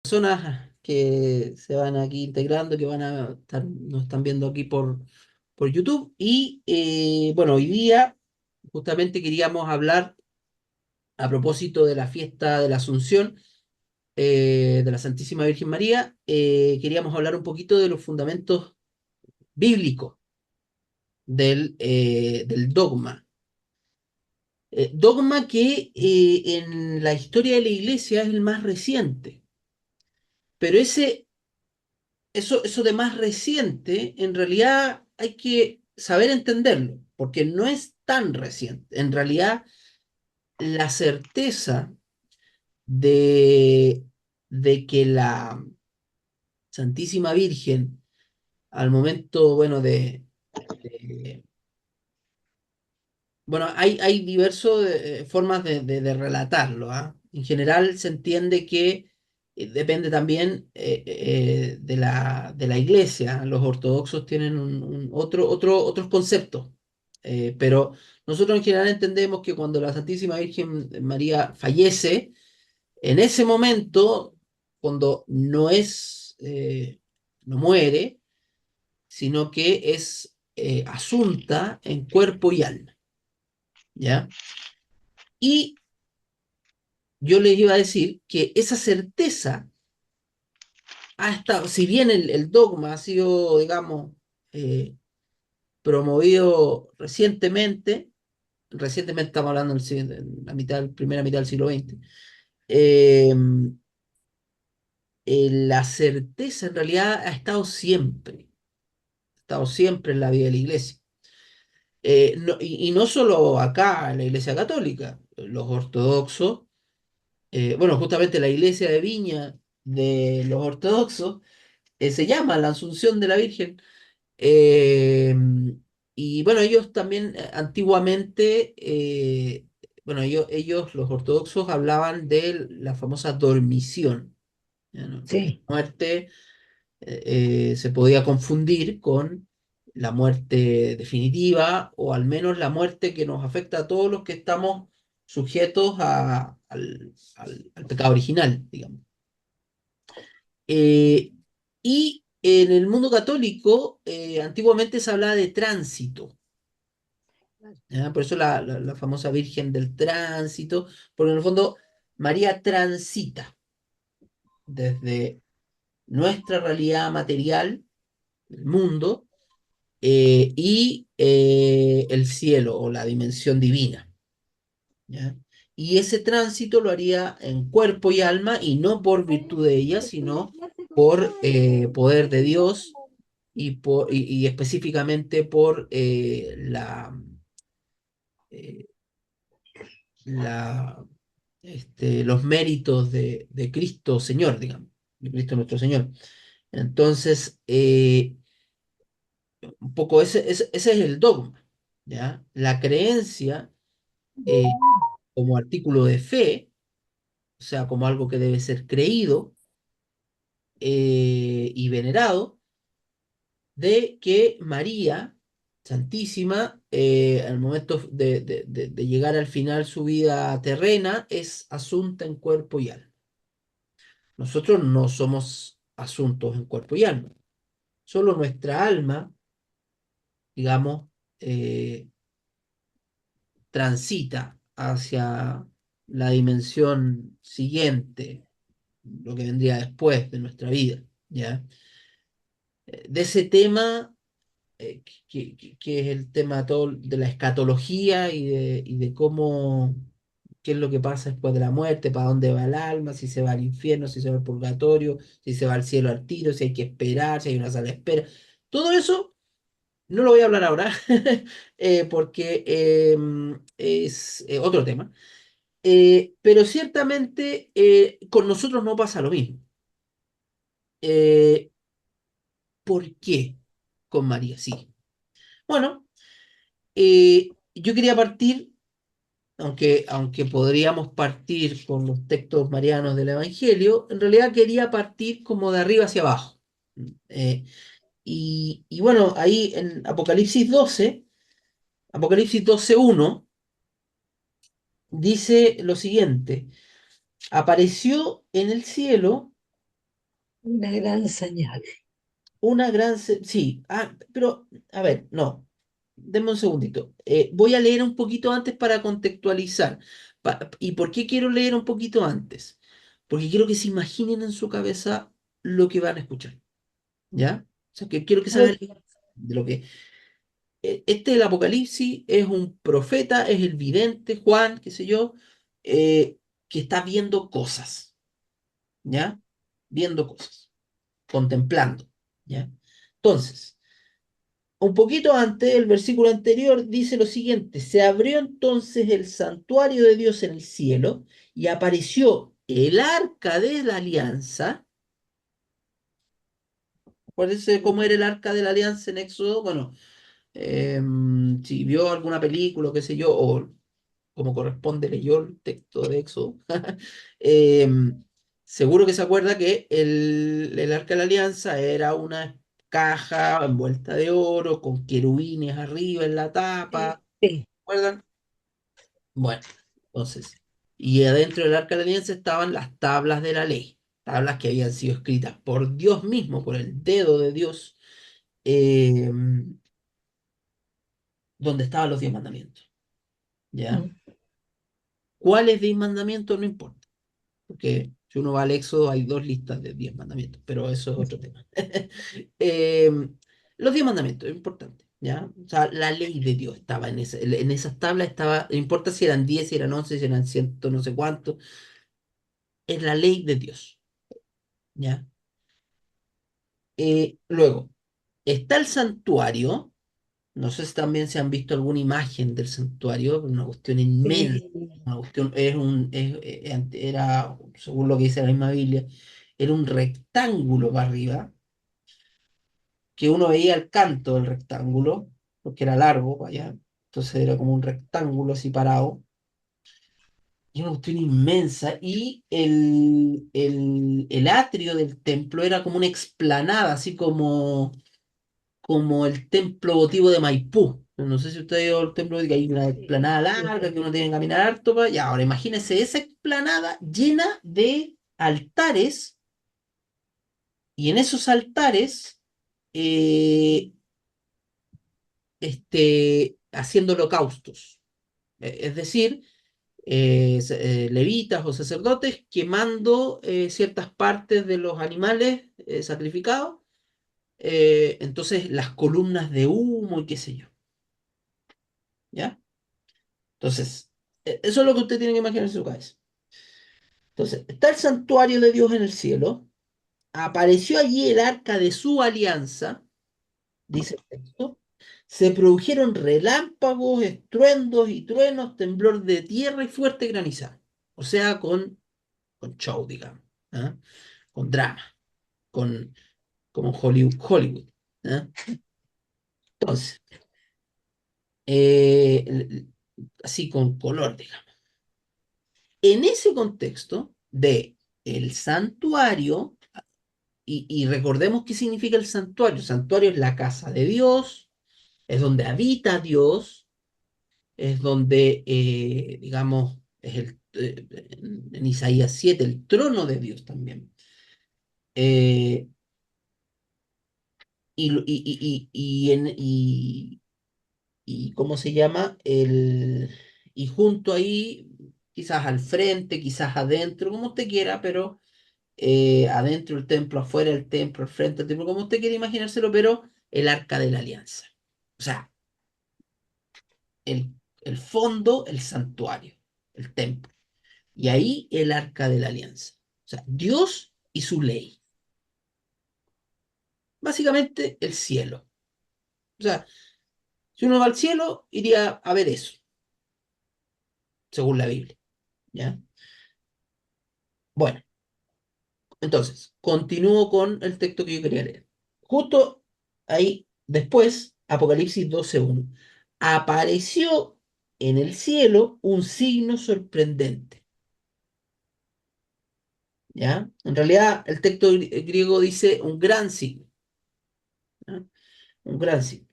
personas que se van aquí integrando, que nos están viendo aquí por YouTube. Y bueno, hoy día justamente queríamos hablar a propósito de la fiesta de la Asunción de la Santísima Virgen María. Queríamos hablar un poquito de los fundamentos bíblicos del dogma. Dogma que en la historia de la Iglesia es el más reciente, pero eso de más reciente, en realidad hay que saber entenderlo, porque no es tan reciente. En realidad, la certeza de, de que la Santísima Virgen, al momento, bueno, de- bueno, hay diversas formas de relatarlo, ¿ah? En general se entiende que depende también de la iglesia. Los ortodoxos tienen otros conceptos, pero nosotros en general entendemos que cuando la Santísima Virgen María fallece, en ese momento, cuando no muere, sino que es asunta en cuerpo y alma, ¿ya? Y yo les iba a decir que esa certeza ha estado, si bien el dogma ha sido, digamos, eh, promovido recientemente estamos hablando en la primera mitad del siglo XX, eh, la certeza en realidad ha estado siempre en la vida de la iglesia. Y no solo acá en la iglesia católica, los ortodoxos, bueno, justamente la iglesia de Viña de los ortodoxos se llama la Asunción de la Virgen. eh, y bueno, ellos también antiguamente, bueno, ellos, los ortodoxos, hablaban de la famosa dormición. ¿Ya? ¿No? Que Sí, la muerte se podía confundir con la muerte definitiva, o al menos la muerte que nos afecta a todos los que estamos sujetos al pecado original, digamos. Eh, y en el mundo católico, antiguamente se hablaba de tránsito, ¿ya? Por eso la famosa Virgen del Tránsito, porque en el fondo María transita desde nuestra realidad material, el mundo, y el cielo o la dimensión divina, ¿ya? Y ese tránsito lo haría en cuerpo y alma, y no por virtud de ella, sino por poder de Dios, y específicamente por eh, la, los méritos de Cristo Señor, digamos, de Cristo nuestro Señor. Entonces, un poco ese es el dogma, ¿ya? La creencia eh, como artículo de fe, o sea, como algo que debe ser creído y venerado, de que María Santísima, al momento de llegar al final su vida terrena, es asunta en cuerpo y alma. Nosotros no somos asuntos en cuerpo y alma, solo nuestra alma, digamos, eh, transita hacia la dimensión siguiente, lo que vendría después de nuestra vida, ¿ya? De ese tema, que es el tema todo de la escatología y de cómo, qué es lo que pasa después de la muerte, para dónde va el alma, si se va al infierno, si se va al purgatorio, si se va al cielo al tiro, si hay que esperar, si hay una sala de espera. Todo eso no lo voy a hablar ahora, porque es otro tema. Pero ciertamente con nosotros no pasa lo mismo. Eh, ¿Por qué con María? Sí. Bueno, yo quería partir, aunque podríamos partir con los textos marianos del Evangelio, en realidad quería partir como de arriba hacia abajo. Eh, y bueno, ahí en Apocalipsis 12:1, dice lo siguiente: apareció en el cielo Una gran señal. Una gran... Sí, pero, a ver, no. Denme un segundito. Voy a leer un poquito antes para contextualizar. ¿Y por qué quiero leer un poquito antes? Porque quiero que se imaginen en su cabeza lo que van a escuchar, ¿ya? O sea, que quiero que se hagan Ok. de lo que... Este el Apocalipsis es un profeta, es el vidente, Juan, qué sé yo, que está viendo cosas, ¿ya? Viendo cosas, contemplando, ¿ya? Entonces... Un poquito antes, el versículo anterior dice lo siguiente: se abrió entonces el santuario de Dios en el cielo y apareció el arca de la alianza. Acuérdense cómo era el arca de la alianza en Éxodo. Bueno, si vio alguna película, qué sé yo, o como corresponde, leyó el texto de Éxodo, em, seguro que se acuerda que el arca de la alianza era una caja envuelta de oro con querubines arriba en la Sí, tapa. sí. ¿Recuerdan? Bueno, entonces, y adentro del arca de la alianza estaban las tablas de la ley, tablas que habían sido escritas por Dios mismo, por el dedo de Dios, eh, donde estaban los 10 mandamientos, ¿ya? Mm. ¿Cuáles 10 mandamientos? No importa, porque si uno va al Éxodo hay dos listas de 10 mandamientos, pero eso es otro tema. Eh, los 10 mandamientos, es importante, ¿ya? O sea, la ley de Dios estaba en esas tablas, estaba, no importa si eran 10, si eran 11, si eran ciento, no sé cuánto, es la ley de Dios, ¿ya? Luego, está el santuario. No sé si también se han visto alguna imagen del santuario, una cuestión inmensa. Sí. Una cuestión, era, según lo que dice la misma Biblia, era un rectángulo para arriba, que uno veía el canto del rectángulo, porque era largo para allá. Entonces era como un rectángulo así parado. Y una cuestión inmensa. Y el atrio del templo era como una explanada, así como el templo votivo de Maipú. No sé si usted ha ido al templo, que hay una Sí, explanada sí, larga que sí. uno tiene que caminar harto para allá. Ahora imagínese esa explanada llena de altares y en esos altares haciendo holocaustos. Es decir, levitas o sacerdotes quemando ciertas partes de los animales sacrificados. Entonces las columnas de humo y qué sé yo. ¿Ya? Entonces, eso es lo que usted tiene que imaginar en su cabeza. Entonces, está el santuario de Dios en el cielo, apareció allí el arca de su alianza, dice el texto, se produjeron relámpagos, estruendos y truenos, temblor de tierra y fuerte granizada. O sea, con show, digamos, ¿ah? Con drama, con, como Hollywood. ¿Ah? Entonces, así con color, digamos. En ese contexto de el santuario, y recordemos qué significa el santuario. El santuario es la casa de Dios, es donde habita Dios, es donde, digamos, en Isaías 7 el trono de Dios también. Eh, y ¿cómo se llama? Y junto ahí, quizás al frente, quizás adentro, como usted quiera, pero adentro del templo, afuera del templo, al frente del templo, como usted quiere imaginárselo, pero el arca de la alianza. O sea, el fondo, el santuario, el templo. Y ahí el arca de la alianza. O sea, Dios y su ley. Básicamente el cielo. O sea, si uno va al cielo, iría a ver eso, según la Biblia. ¿Ya? Bueno, entonces, continúo con el texto que yo quería leer. Justo ahí, después, Apocalipsis 12:1. Apareció en el cielo un signo sorprendente. ¿Ya? En realidad, el texto griego dice un gran signo. ¿Ya? Un gran signo.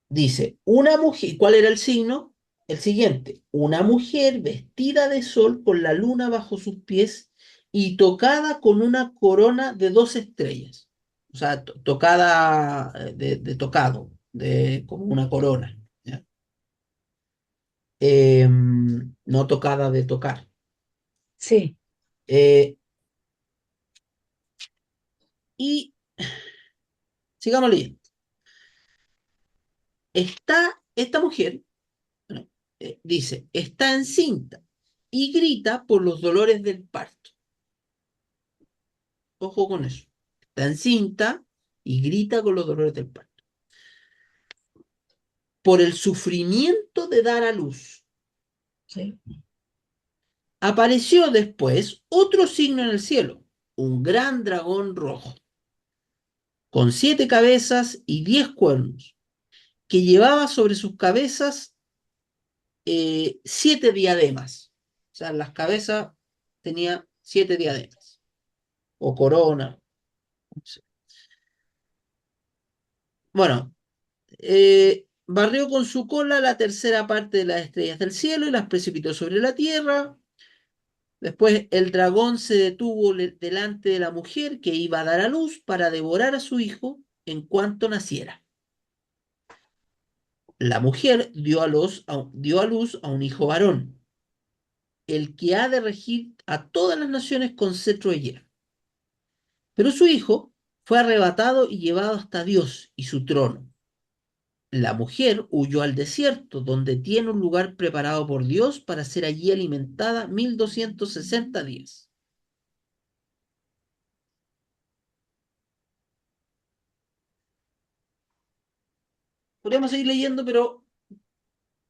Dice, una mujer, ¿cuál era el signo? El siguiente, una mujer vestida de sol con la luna bajo sus pies y tocada con una corona de 2 estrellas. O sea, tocada de tocado, como una corona. ¿Ya? No tocada de tocar. Sí, Eh, y sigamos leyendo. Está esta mujer, bueno, dice, está encinta y grita por los dolores del parto. Ojo con eso. Está encinta y grita con los dolores del parto. Por el sufrimiento de dar a luz. sí, Apareció después otro signo en el cielo, un gran dragón rojo, con 7 cabezas y 10 cuernos, que llevaba sobre sus cabezas 7 diademas. O sea, en las cabezas tenía 7 diademas, o corona. No sé. Bueno, barrió con su cola la tercera parte de las estrellas del cielo y las precipitó sobre la tierra. Después el dragón se detuvo delante de la mujer que iba a dar a luz para devorar a su hijo en cuanto naciera. La mujer dio a luz a un hijo varón, el que ha de regir a todas las naciones con cetro de hierro. Pero su hijo fue arrebatado y llevado hasta Dios y su trono. La mujer huyó al desierto, donde tiene un lugar preparado por Dios para ser allí alimentada 1260 días. Podríamos seguir leyendo, pero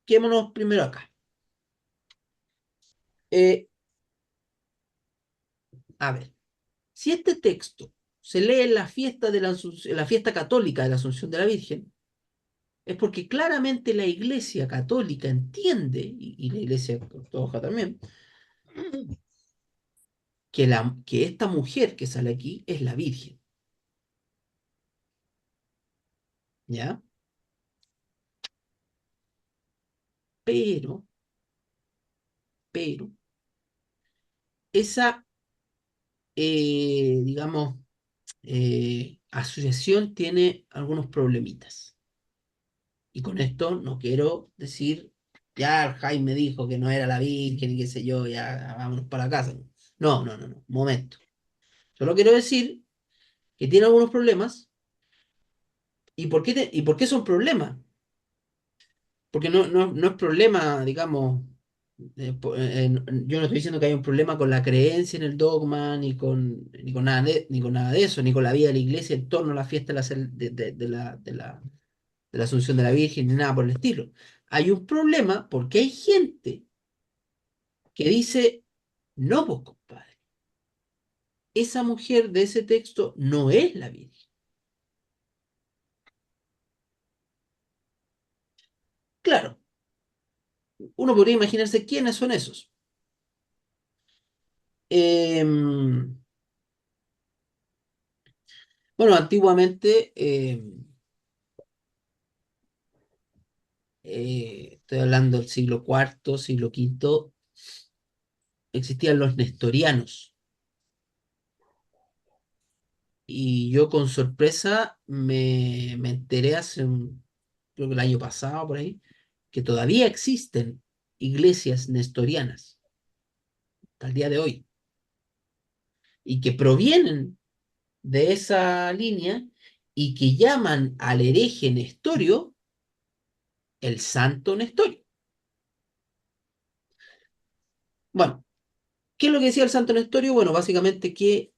quedémonos primero acá. Eh, a ver, si este texto se lee en la fiesta, en la fiesta católica de la Asunción de la Virgen, es porque claramente la Iglesia católica entiende, y la Iglesia ortodoxa también, que esta mujer que sale aquí es la Virgen, ¿ya? Pero, pero, esa, digamos, asociación tiene algunos problemitas. Y con esto no quiero decir, ya Jaime dijo que no era la Virgen y qué sé yo, ya vámonos para casa. No, no, no, no, momento. Solo quiero decir que tiene algunos problemas. ¿Y por qué son problemas? Porque no es problema, digamos, yo no estoy diciendo que haya un problema con la creencia en el dogma, ni con nada de eso, ni con la vida de la iglesia en torno a la fiesta de la Asunción de la Virgen, ni nada por el estilo. Hay un problema porque hay gente que dice, no, pues compadre, esa mujer de ese texto no es la Virgen. Claro, uno podría imaginarse quiénes son esos. Em, bueno, antiguamente, estoy hablando del siglo cuarto, siglo quinto, existían los nestorianos. Y yo con sorpresa me enteré creo que el año pasado por ahí, que todavía existen iglesias nestorianas hasta el día de hoy y que provienen de esa línea y que llaman al hereje Nestorio el santo Nestorio. Bueno, ¿qué es lo que decía el santo Nestorio? Bueno, básicamente que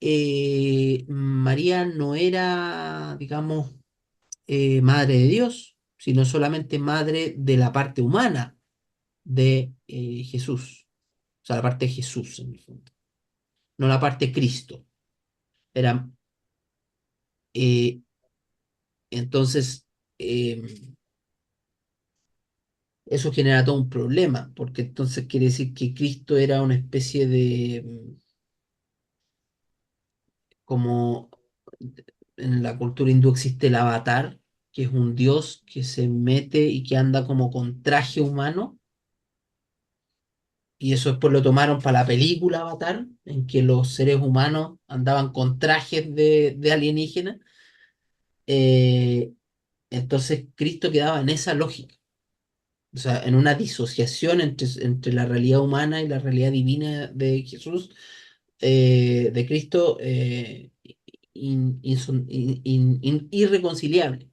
María no era, digamos, madre de Dios, sino solamente madre de la parte humana de Jesús, o sea, la parte de Jesús en el fondo, no la parte Cristo. Era, eh, entonces, eh, eso genera todo un problema, porque entonces quiere decir que Cristo era una especie de, como en la cultura hindú existe el avatar, que es un dios que se mete y que anda como con traje humano, y eso después lo tomaron para la película Avatar, en que los seres humanos andaban con trajes de alienígenas. eh, entonces Cristo quedaba en esa lógica, o sea, en una disociación entre la realidad humana y la realidad divina de Jesús, de Cristo, irreconciliable.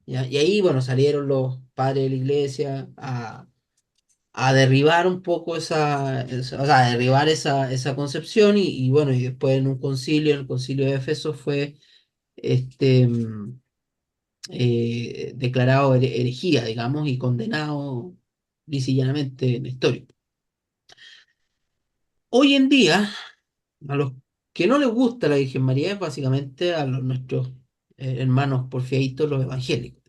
¿Ya? Y ahí, bueno, salieron los padres de la iglesia a derribar un poco o sea, a derribar esa concepción bueno, y después en un concilio, en el concilio de Éfeso fue este, declarado herejía, digamos, y condenado lisa y llanamente en la historia. Hoy en día, a los que no les gusta la Virgen María es básicamente a nuestros hermanos porfiaditos, los evangélicos.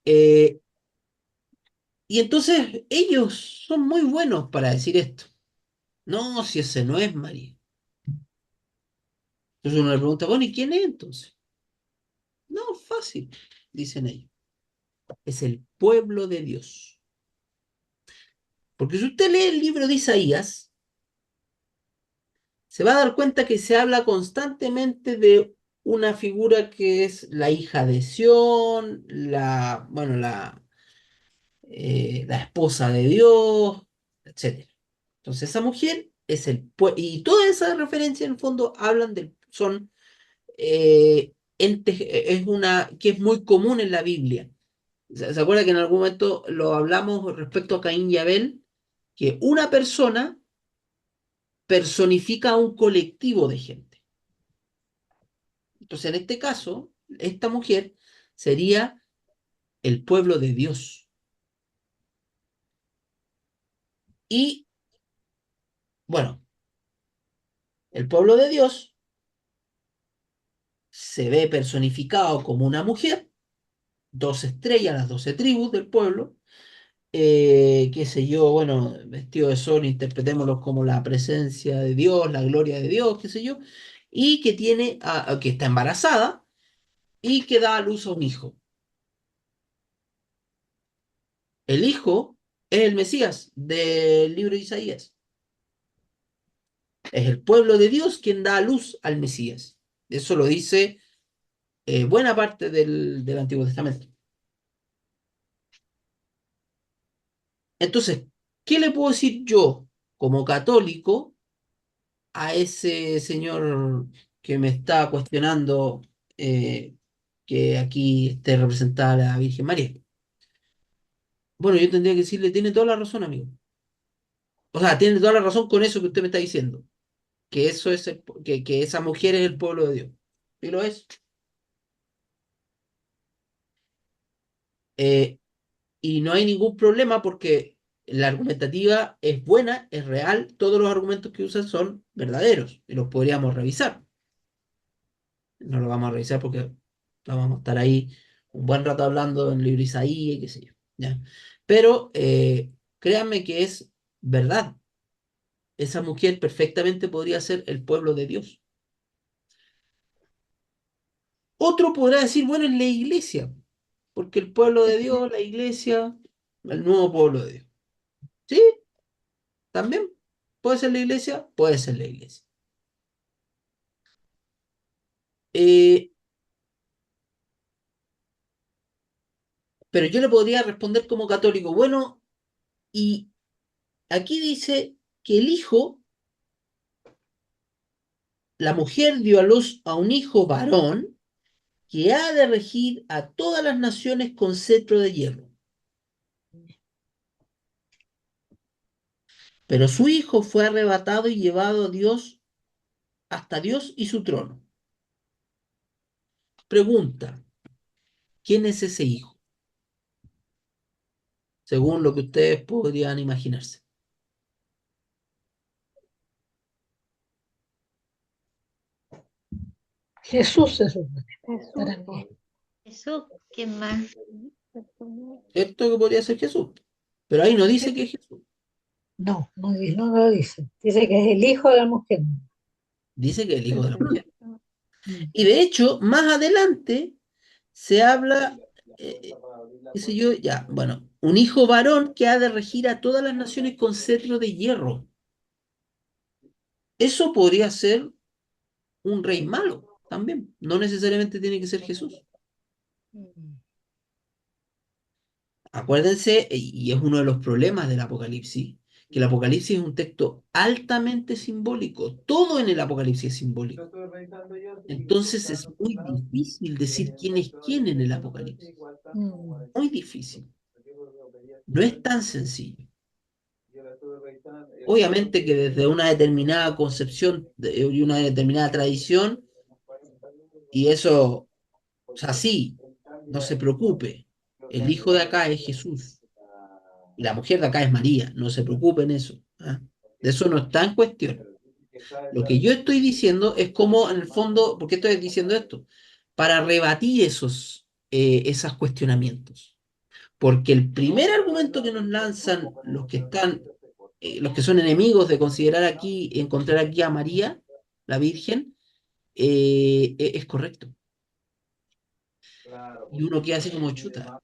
Eh, y entonces ellos son muy buenos para decir esto. No, si ese no es María. Entonces uno le pregunta, bueno, ¿y quién es entonces? No, fácil, dicen ellos. Es el pueblo de Dios. Porque si usted lee el libro de Isaías, se va a dar cuenta que se habla constantemente de una figura que es la hija de Sión, bueno, la esposa de Dios, etcétera. Entonces esa mujer es y toda esa referencia en el fondo son entes, es una que es muy común en la Biblia. ¿Se acuerda que en algún momento lo hablamos respecto a Caín y Abel? Que una persona personifica a un colectivo de gente. Entonces, en este caso, esta mujer sería el pueblo de Dios. Y, bueno, el pueblo de Dios se ve personificado como una mujer, 12 estrellas, las 12 tribus del pueblo, qué sé yo, bueno, vestido de sol, interpretémoslo como la presencia de Dios, la gloria de Dios, qué sé yo, y que que está embarazada y que da a luz a un hijo. El hijo es el Mesías del libro de Isaías. Es el pueblo de Dios quien da a luz al Mesías. Eso lo dice buena parte del Antiguo Testamento. Entonces, ¿qué le puedo decir yo como católico a ese señor que me está cuestionando que aquí esté representada la Virgen María? Bueno, yo tendría que decirle, tiene toda la razón, amigo. O sea, tiene toda la razón con eso que usted me está diciendo, que eso es que esa mujer es el pueblo de Dios. Y lo es. Eh, y no hay ningún problema porque la argumentativa es buena, es real, todos los argumentos que usa son verdaderos y los podríamos revisar. No lo vamos a revisar porque no vamos a estar ahí un buen rato hablando en el libro de Isaías y qué sé yo. ¿Ya? Pero créanme que es verdad. Esa mujer perfectamente podría ser el pueblo de Dios. Otro podrá decir, bueno, es la iglesia, porque el pueblo de Dios, la iglesia, el nuevo pueblo de Dios. ¿Sí? También puede ser la iglesia, puede ser la iglesia. Eh, pero yo le podría responder como católico, bueno, y aquí dice que el hijo, la mujer dio a luz a un hijo varón que ha de regir a todas las naciones con cetro de hierro. Pero su hijo fue arrebatado y llevado a Dios, hasta Dios y su trono. Pregunta, ¿quién es ese hijo? Según lo que ustedes podrían imaginarse. Jesús se supone, Jesús, para mí. Jesús, ¿quién más? ¿Cierto que podría ser Jesús? Pero ahí no dice Sí. que es Jesús. No, no lo dice. Dice que es el hijo de la mujer. Dice que es el hijo de la mujer. Mm. Y de hecho, más adelante se habla, qué sé yo, ya, bueno. un hijo varón que ha de regir a todas las naciones con cetro de hierro. Eso podría ser un rey malo también. No necesariamente tiene que ser Jesús. Mm. Acuérdense, y es uno de los problemas del Apocalipsis, que el Apocalipsis es un texto altamente simbólico. Todo en el Apocalipsis es simbólico. Entonces es muy difícil decir quién es quién en el Apocalipsis. Mm. Muy difícil. No es tan sencillo. Obviamente que desde una determinada concepción y una determinada tradición, y eso, o sea, sí, no se preocupe. El hijo de acá es Jesús. Y la mujer de acá es María, no se preocupen eso. ¿Ah? De eso no está en cuestión. Lo que yo estoy diciendo es cómo, en el fondo, ¿por qué estoy diciendo esto? Para rebatir esos cuestionamientos. Porque el primer argumento que nos lanzan los que son enemigos de considerar aquí, encontrar aquí a María, la Virgen, es correcto. Y uno queda así como chuta.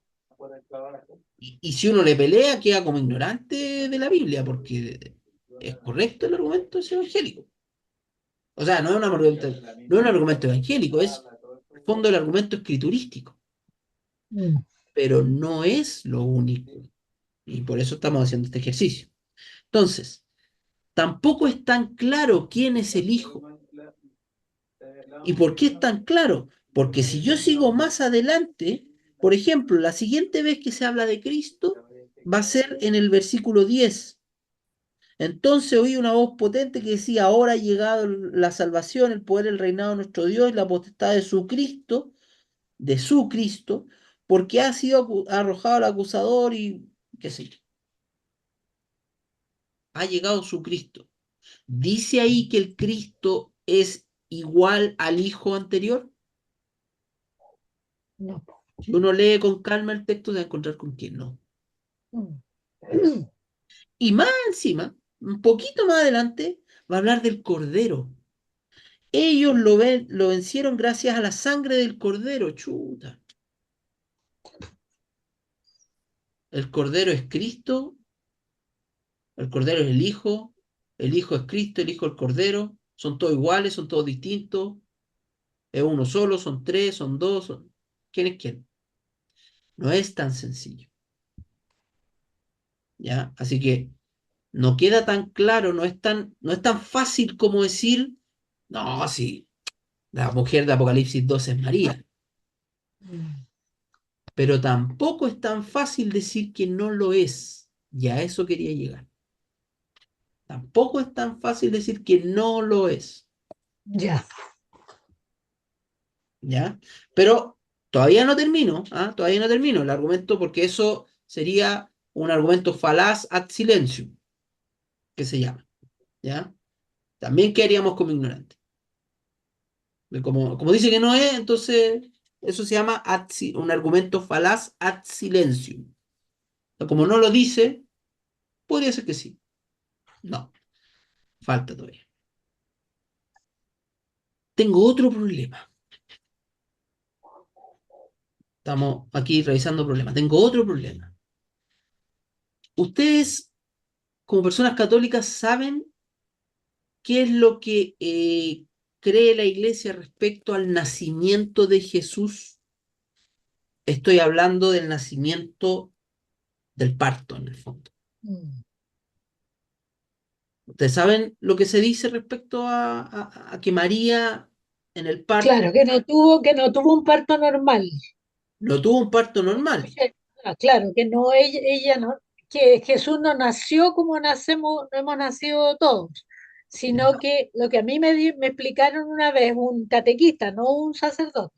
Y si uno le pelea, queda como ignorante de la Biblia, porque es correcto el argumento es evangélico. O sea, no es un argumento evangélico, es en el fondo el argumento escriturístico, Mm. pero no es lo único. Y por eso estamos haciendo este ejercicio. Entonces, tampoco es tan claro quién es el Hijo. ¿Y por qué es tan claro? Porque si yo sigo más adelante, por ejemplo, la siguiente vez que se habla de Cristo va a ser en el versículo 10. Entonces oí una voz potente que decía, ahora ha llegado la salvación, el poder, el reinado de nuestro Dios y la potestad de su Cristo, porque ha sido arrojado el acusador y qué sé yo. Ha llegado su Cristo. ¿Dice ahí que el Cristo es igual al Hijo anterior? No. Si uno lee con calma el texto, se va a encontrar con que no. Mm. Y más encima, un poquito más adelante, va a hablar del Cordero. Ellos lo vencieron gracias a la sangre del Cordero, chuta. El Cordero es Cristo, el Cordero es el Hijo es Cristo, el Hijo es el Cordero. Son todos iguales, son todos distintos. Es uno solo, son tres, son dos. ¿Quién es quién? No es tan sencillo, ¿ya? Así que no queda tan claro, no es tan fácil como decir, no, sí, la mujer de Apocalipsis 2 es María. Mm. Pero tampoco es tan fácil decir que no lo es. Y a eso quería llegar. Tampoco es tan fácil decir que no lo es. Ya, ¿Ya? Pero todavía no termino, ¿ah? Todavía no termino el argumento porque eso sería un argumento falaz ad silentium, que se llama, ¿ya? También quedaríamos como ignorantes. Como dice que no es, entonces eso se llama un argumento falaz ad silentium. Como no lo dice, podría ser que sí. No, falta todavía. Tengo otro problema. Estamos aquí revisando problemas. Tengo otro problema. Ustedes, como personas católicas, saben qué es lo que cree la iglesia respecto al nacimiento de Jesús. Estoy hablando del nacimiento del parto, en el fondo. mm, ¿Ustedes saben lo que se dice respecto a que María en el parto claro, que no tuvo un parto normal. no tuvo un parto normal? Claro, que no ella no, que Jesús no nació como nacemos, hemos nacido todos, sino que lo que a mí me explicaron una vez un catequista, no un sacerdote,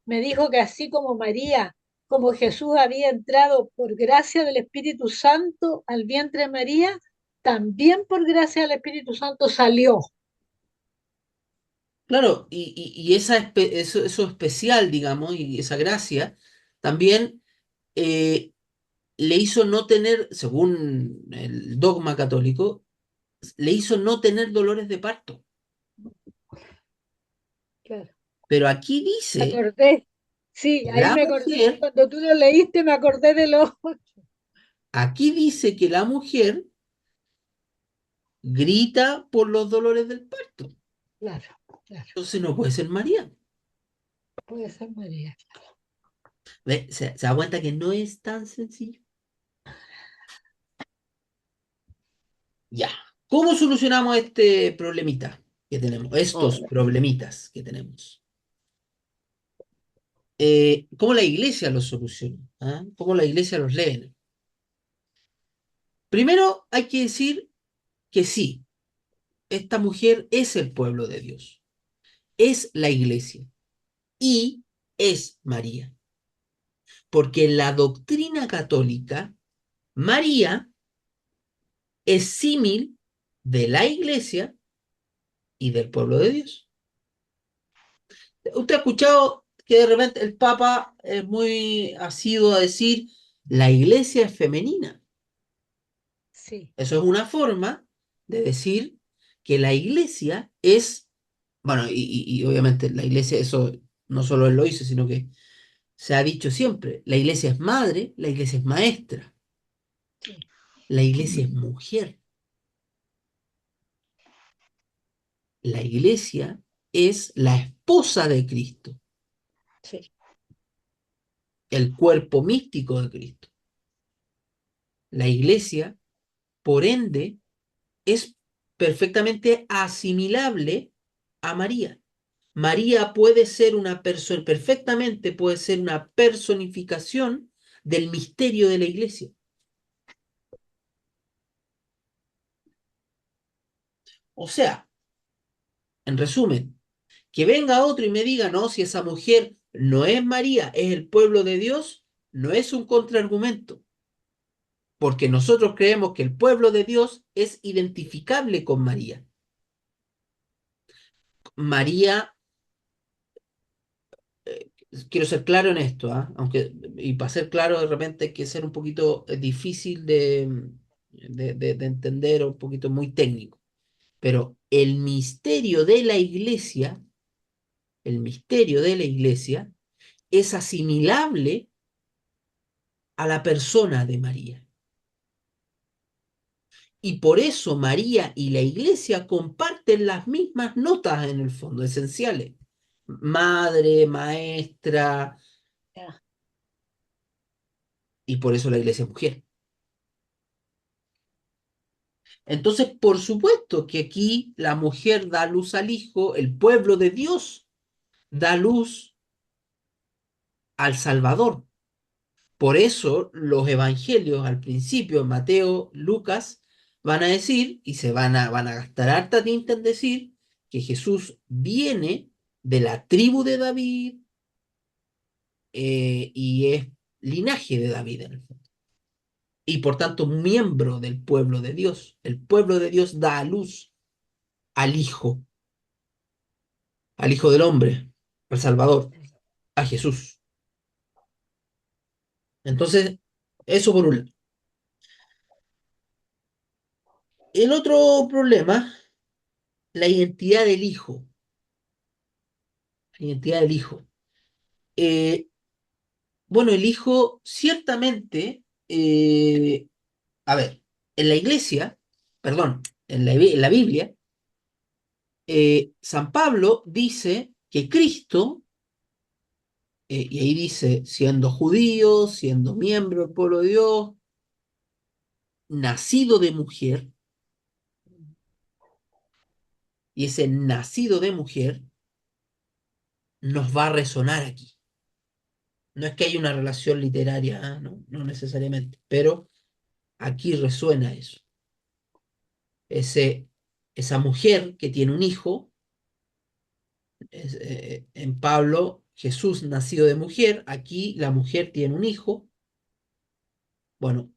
me dijo que así como María, como Jesús había entrado por gracia del Espíritu Santo al vientre de María, también por gracia del Espíritu Santo salió. Claro, y eso especial, digamos, y esa gracia, también eh, le hizo no tener, según el dogma católico, le hizo no tener dolores de parto. Claro. Pero aquí Me dice acordé, sí, que ahí la me acordé, mujer, cuando tú lo leíste me acordé de los... Aquí dice que la mujer grita por los dolores del parto. Claro, claro. Entonces no puede ser María. Puede ser María. ¿Ve? Se da cuenta que no es tan sencillo. Ya. ¿Cómo solucionamos este problemita que tenemos? Estos Oh, problemitas que tenemos. ¿Cómo la iglesia los soluciona? ¿Ah? ¿Cómo la iglesia los lee? Primero hay que decir que sí, esta mujer es el pueblo de Dios, es la iglesia y es María. Porque en la doctrina católica, María es símil de la iglesia y del pueblo de Dios. Usted ha escuchado que de repente el Papa es muy asiduo a decir la iglesia es femenina. sí, Eso es una forma de decir que la iglesia es, bueno, y obviamente la iglesia, eso no solo él lo hizo, sino que se ha dicho siempre, la iglesia es madre, la iglesia es maestra, sí, la iglesia es mujer, la iglesia es la esposa de Cristo, sí, el cuerpo místico de Cristo. La iglesia, por ende, es perfectamente asimilable a María. María puede ser una persona, perfectamente puede ser una personificación del misterio de la iglesia. O sea, en resumen, que venga otro y me diga, no, si esa mujer no es María, es el pueblo de Dios, no es un contraargumento, porque nosotros creemos que el pueblo de Dios es identificable con María. María, quiero ser claro en esto, ¿ah? Aunque, y para ser claro, de repente hay que ser un poquito difícil de entender o un poquito muy técnico. Pero el misterio de la iglesia es asimilable a la persona de María. Y por eso María y la iglesia comparten las mismas notas en el fondo, esenciales. Madre, maestra, ya, y por eso la iglesia es mujer. Entonces, por supuesto que aquí la mujer da luz al hijo, el pueblo de Dios da luz al Salvador. Por eso los evangelios al principio, Mateo, Lucas, van a decir, y van a gastar harta tinta en decir, que Jesús viene de la tribu de David y es linaje de David en el fondo. Y por tanto miembro del pueblo de Dios. El pueblo de Dios da a luz al al Hijo del Hombre, al Salvador, a Jesús. Entonces, eso por un lado. El otro problema, la identidad del Hijo. La identidad del Hijo. Eh, bueno, el Hijo ciertamente, a ver, en la iglesia, perdón, en la Biblia, San Pablo dice que Cristo, y ahí dice, siendo judío, siendo miembro del pueblo de Dios, nacido de mujer, y ese nacido de mujer nos va a resonar aquí. No es que haya una relación literaria, no, no necesariamente, pero aquí resuena eso. Ese, esa mujer que tiene un hijo, en Pablo, Jesús nacido de mujer, aquí la mujer tiene un hijo. Bueno,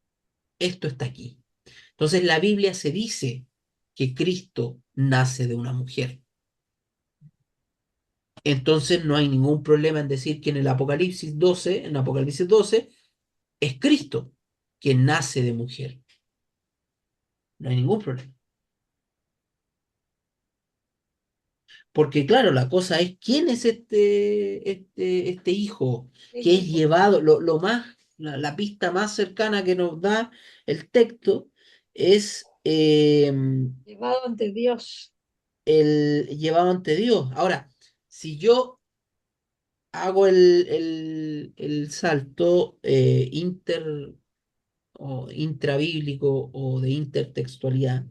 esto está aquí. Entonces la Biblia se dice que Cristo nace de una mujer. Entonces no hay ningún problema en decir que en Apocalipsis 12, es Cristo quien nace de mujer. No hay ningún problema. Porque claro, la cosa es quién es este hijo el que es hijo. llevado, la pista más cercana que nos da el texto es Llevado ante Dios. el llevado ante Dios. Ahora, si yo hago el salto o intrabíblico o de intertextualidad,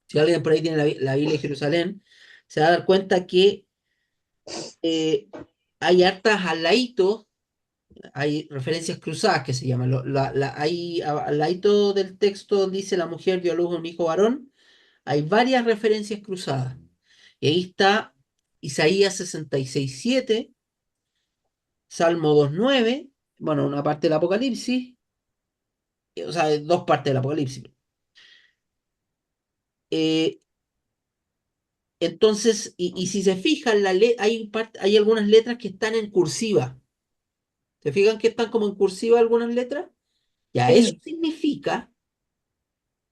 si alguien por ahí tiene la Biblia de Jerusalén, se va a dar cuenta que eh, hay hartas al ladito, hay referencias cruzadas que se llaman. Hay al ladito del texto donde dice la mujer dio a luz a un hijo varón, hay varias referencias cruzadas. Y ahí está Isaías 66:7, Salmo 2:9, bueno, una parte del Apocalipsis, o sea, dos partes del Apocalipsis. Eh, entonces, y si se fijan, hay algunas letras que están en cursiva. ¿Se fijan que están como en cursiva algunas letras? Ya, eso Sí, significa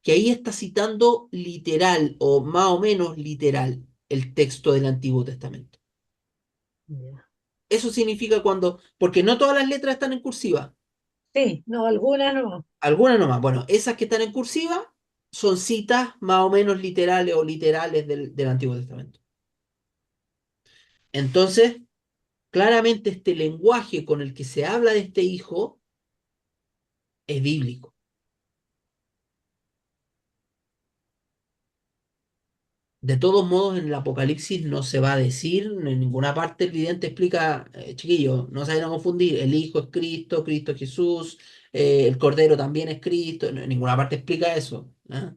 que ahí está citando literal o más o menos literal el texto del Antiguo Testamento. ya. Eso significa porque no todas las letras están en cursiva, Sí, no, algunas no. algunas nomás. Bueno, esas que están en cursiva son citas más o menos literales o literales del Antiguo Testamento. Entonces, claramente este lenguaje con el que se habla de este hijo es bíblico. De todos modos, en el Apocalipsis no se va a decir, en ninguna parte el vidente explica, chiquillos, no se vayan a confundir, el Hijo es Cristo, Cristo es Jesús, el Cordero también es Cristo, en ninguna parte explica eso. ¿Ah?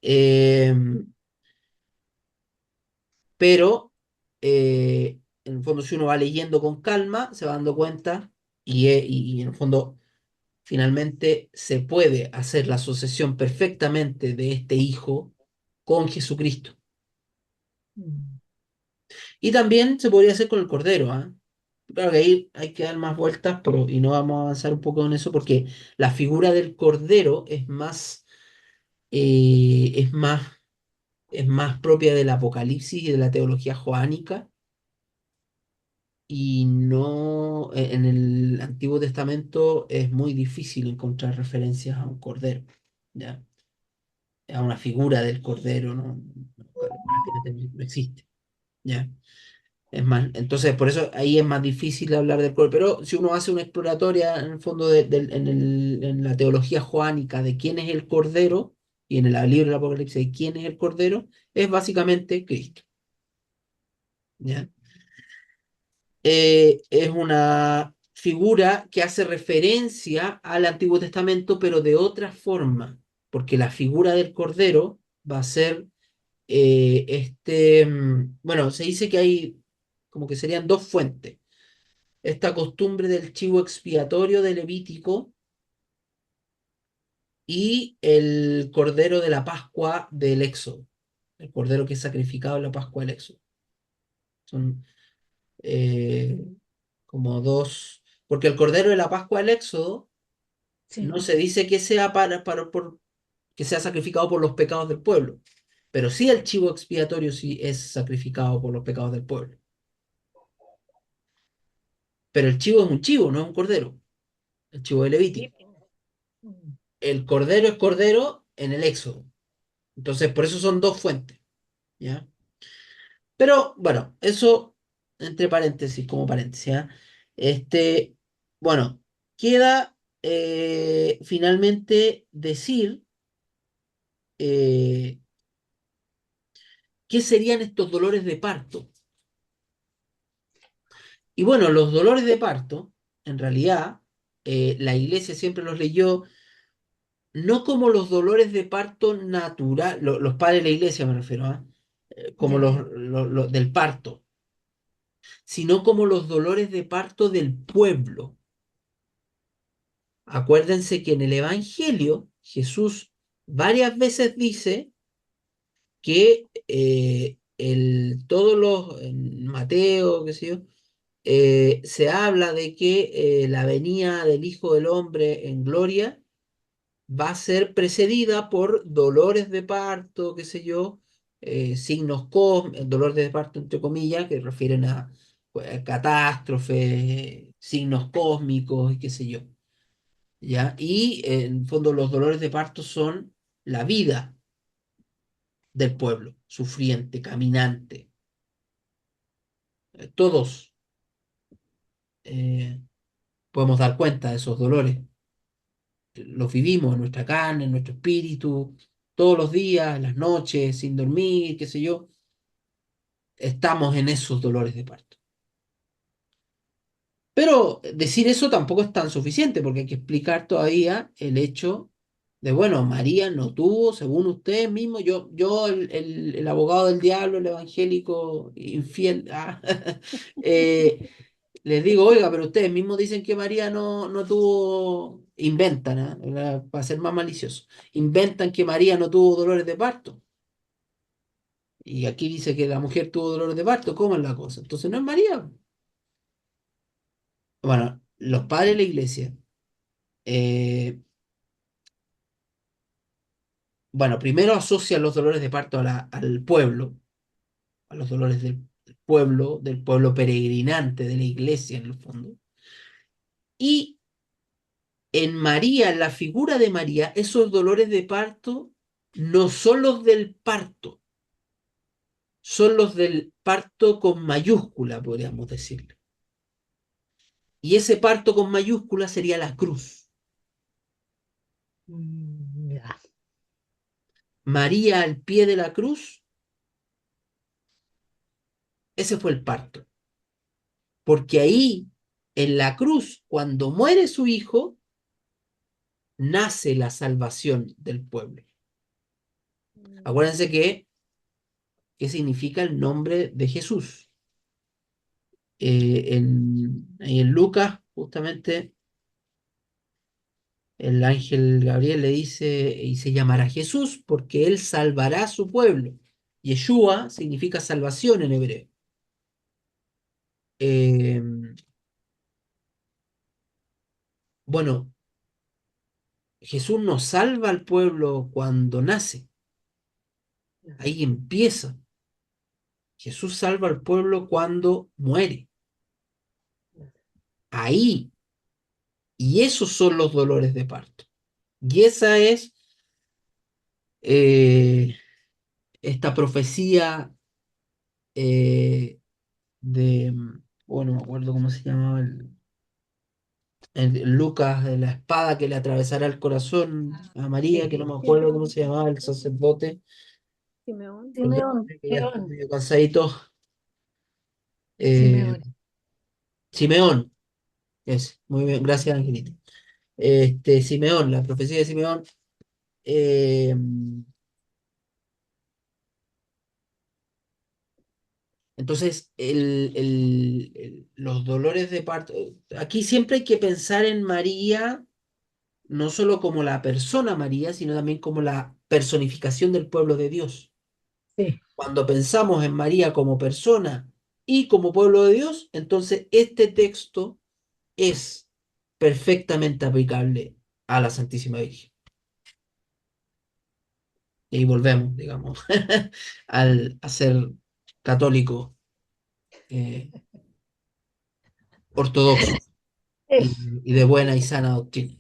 Eh, pero, en el fondo, si uno va leyendo con calma, se va dando cuenta y en el fondo, finalmente, se puede hacer la asociación perfectamente de este Hijo con Jesucristo. Mm. Y también se podría hacer con el Cordero, ¿ah? Claro que ahí hay que dar más vueltas, pero y no vamos a avanzar un poco en eso porque la figura del Cordero eh, es más, es más propia del Apocalipsis y de la teología joánica y no en el Antiguo Testamento es muy difícil encontrar referencias a un Cordero, ¿ya? A una figura del Cordero, prácticamente no existe, ¿ya? Es más, entonces por eso ahí es más difícil hablar del Cordero. Pero si uno hace una exploratoria en el fondo en la teología joánica de quién es el Cordero y en el libro del Apocalipsis de quién es el Cordero, es básicamente Cristo. ¿Ya? Es una figura que hace referencia al Antiguo Testamento, pero de otra forma, porque la figura del Cordero va a ser bueno, se dice que hay como que serían dos fuentes esta costumbre del chivo expiatorio de Levítico y el cordero de la Pascua del Éxodo, el cordero que es sacrificado en la Pascua del Éxodo. Son eh, como dos, porque el cordero de la Pascua del Éxodo Sí, no se dice que sea que sea sacrificado por los pecados del pueblo, pero sí el chivo expiatorio sí es sacrificado por los pecados del pueblo. Pero el chivo es un chivo, no es un cordero, el chivo de sí. Levítico. Mm. El cordero es cordero en el Éxodo. Entonces, por eso son dos fuentes, ¿ya? Pero bueno, eso entre paréntesis, como paréntesis, ¿ya? Este, bueno, queda finalmente decir eh, qué serían estos dolores de parto. Y bueno, los dolores de parto, en realidad, la iglesia siempre los leyó no como los dolores de parto natural, los padres de la iglesia me refiero, ¿ah? Como Ya, los del parto, sino como los dolores de parto del pueblo. Acuérdense que en el Evangelio Jesús varias veces dice que en Mateo, qué sé yo, se habla de que la venida del Hijo del Hombre en gloria va a ser precedida por dolores de parto, qué sé yo, signos cósmicos, dolores de parto entre comillas, que refieren a pues, catástrofes, signos cósmicos y qué sé yo. ¿ya? Y en el fondo los dolores de parto son la vida del pueblo, sufriente, caminante. Todos eh, podemos dar cuenta de esos dolores. Los vivimos en nuestra carne, en nuestro espíritu, todos los días, las noches, sin dormir, qué sé yo. Estamos en esos dolores de parto. Pero decir eso tampoco es tan suficiente, porque hay que explicar todavía el hecho de, bueno, María no tuvo, según ustedes mismos, yo el abogado del diablo, el evangélico infiel, les digo, oiga, pero ustedes mismos dicen que María no tuvo, inventan, para ser más malicioso, inventan que María no tuvo dolores de parto. Y aquí dice que la mujer tuvo dolores de parto, ¿cómo es la cosa? Entonces no es María. Bueno, los padres de la iglesia. eh, Bueno, primero asocia los dolores de parto al pueblo, a los dolores del pueblo peregrinante, de la iglesia en el fondo. Y en María, en la figura de María, esos dolores de parto no son los del parto, son los del parto con mayúscula, podríamos decirle. Y ese parto con mayúscula sería la cruz. Ya. María al pie de la cruz, ese fue el parto. Porque ahí, en la cruz, cuando muere su hijo, nace la salvación del pueblo. Acuérdense que, ¿qué significa el nombre de Jesús? Ahí en Lucas, justamente, el ángel Gabriel le dice, y se llamará Jesús, porque él salvará a su pueblo. Yeshua significa salvación en hebreo. Eh, bueno, Jesús nos salva al pueblo cuando nace. Ahí empieza. Jesús salva al pueblo cuando muere. Ahí. Y esos son los dolores de parto. Y esa es eh, esta profecía de, bueno, no me acuerdo cómo se llamaba el Lucas, de la espada que le atravesará el corazón a María, que no me acuerdo cómo se llamaba el sacerdote. Simeón. Perdón, Simeón, que ya estoy Simeón, medio cansadito. Eh, Simeón. Simeón, muy bien, gracias, Angelita. Simeón, la profecía de Simeón. eh, Entonces, los dolores de parto, aquí siempre hay que pensar en María, no solo como la persona María, sino también como la personificación del pueblo de Dios. Sí, Cuando pensamos en María como persona y como pueblo de Dios, entonces este texto es perfectamente aplicable a la Santísima Virgen. Y ahí volvemos, digamos, a ser católico ortodoxo y, eso. y de buena y sana doctrina.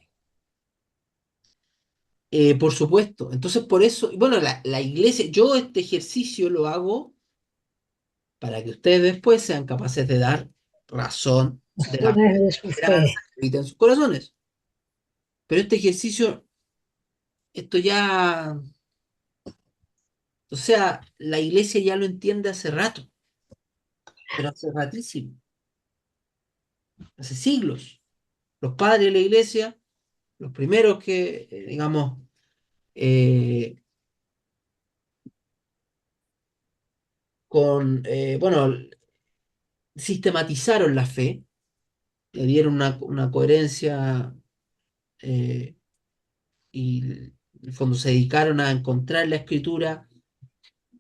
Por supuesto. Entonces, por eso, bueno, la iglesia, yo este ejercicio lo hago para que ustedes después sean capaces de dar razón de la Razones de su esperanza fe. que habita en sus corazones. Pero este ejercicio, esto ya, o sea, la iglesia ya lo entiende hace rato, pero hace ratísimo, hace siglos. Los padres de la iglesia, los primeros que, digamos, eh, bueno, sistematizaron la fe, le dieron una coherencia eh, y en el fondo se dedicaron a encontrar la escritura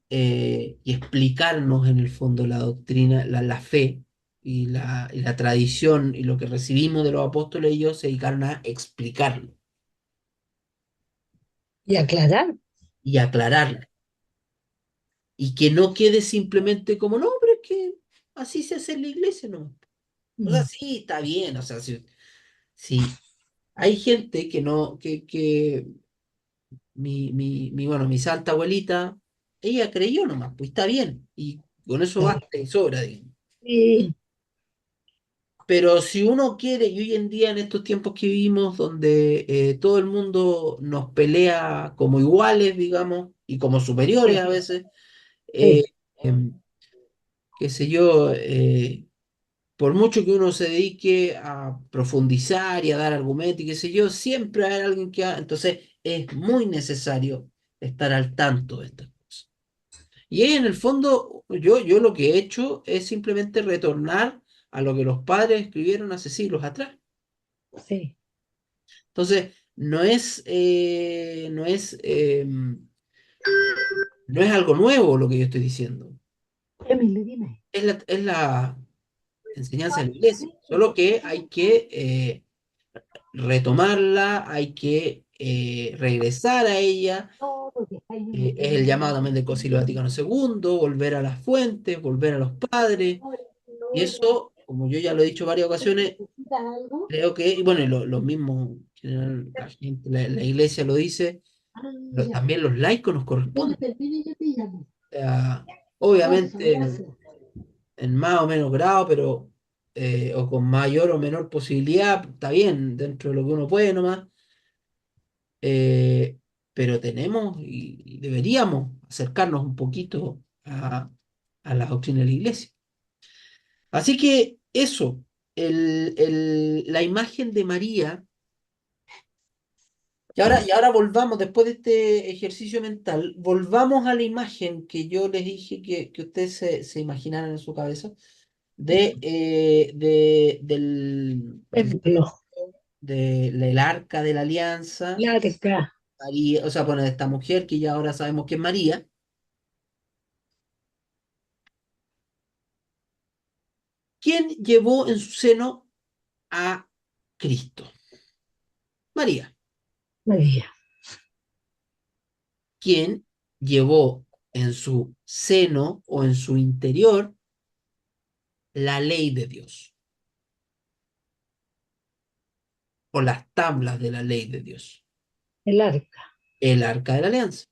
y explicarnos en el fondo la doctrina, la fe y la tradición y lo que recibimos de los apóstoles, ellos se dedicaron a explicarlo Y aclarar. y aclararlo. Y que no quede simplemente como, no, pero es que así se hace en la iglesia, ¿no? O sea, Mm. sí, está bien, o sea, sí, sí, hay gente que no, que bueno, mi santa abuelita, ella creyó nomás, pues está bien, y con eso Claro. basta y sobra, digamos. Sí, Pero si uno quiere, y hoy en día en estos tiempos que vivimos, donde todo el mundo nos pelea como iguales, digamos, y como superiores sí, a veces, eh, sí, em, qué sé yo, por mucho que uno se dedique a profundizar y a dar argumentos y qué sé yo, siempre hay alguien que... Entonces es muy necesario estar al tanto de estas cosas. Y en el fondo, yo lo que he hecho es simplemente retornar a lo que los padres escribieron hace siglos atrás. sí. Entonces, no es algo nuevo lo que yo estoy diciendo. Emily, dime. Es la enseñanza de la iglesia, solo que hay que retomarla, hay que regresar a ella. No, porque está ahí Es el llamado también del Concilio Vaticano II, volver a las fuentes, volver a los padres. Y eso, como yo ya lo he dicho en varias ocasiones, ¿Necesitas algo? creo que, y bueno, y lo mismo, en general, la gente, la iglesia lo dice, Ah, ya. también los laicos nos Cuando corresponden. termine yo te llamo. O sea, Almuerzo, obviamente gracias. en más o menos grado, pero o con mayor o menor posibilidad, está bien, dentro de lo que uno puede nomás, eh, pero tenemos y deberíamos acercarnos un poquito a la doctrina de la iglesia. Así que eso, la imagen de María, y ahora volvamos, después de este ejercicio mental, volvamos a la imagen que yo les dije que ustedes se imaginaran en su cabeza Templo. del arca de la alianza, Larga. María, o sea, bueno, de esta mujer que ya ahora sabemos que es María. ¿Quién llevó en su seno a Cristo? María. María. ¿Quién llevó en su seno o en su interior la ley de Dios o las tablas de la ley de Dios? El arca. El arca de la alianza.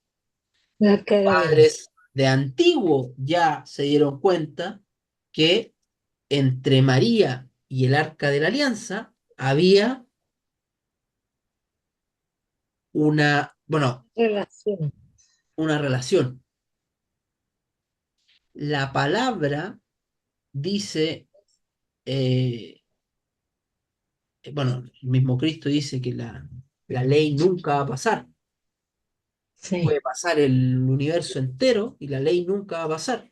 El arca de la alianza. Padres de antiguo ya se dieron cuenta que entre María y el arca de la alianza había bueno, Relación. una relación. La palabra dice, eh, bueno, el mismo Cristo dice que la ley nunca va a pasar. Sí. Puede pasar el universo entero y la ley nunca va a pasar.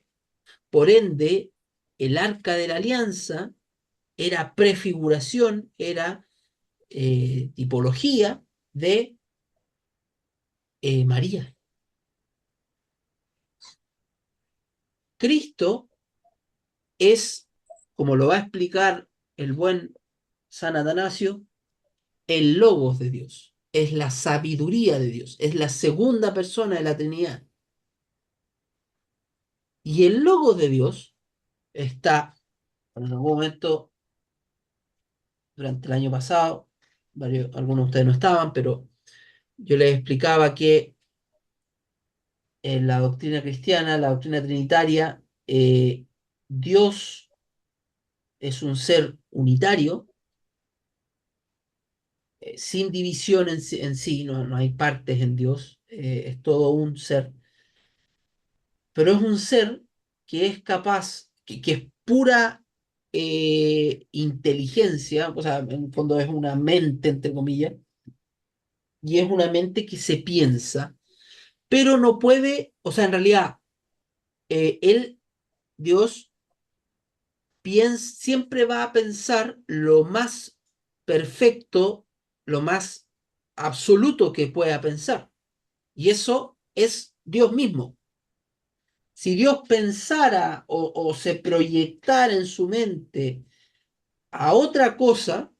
Por ende, el arca de la alianza era prefiguración, era tipología de María. Cristo es, como lo va a explicar el buen San Atanasio, el logos de Dios, es la sabiduría de Dios, es la segunda persona de la Trinidad. Y el logos de Dios está, en algún momento, durante el año pasado, algunos de ustedes no estaban, pero yo les explicaba que en la doctrina cristiana, la doctrina trinitaria, Dios es un ser unitario, sin división en sí, no hay partes en Dios, es todo un ser, pero es un ser que es capaz, que es pura inteligencia, o sea, en el fondo es una mente, entre comillas, y es una mente que se piensa, pero no puede, o sea, en realidad, él, Dios, siempre va a pensar lo más perfecto, lo más absoluto que pueda pensar. Y eso es Dios mismo. Si Dios pensara o se proyectara en su mente a otra cosa,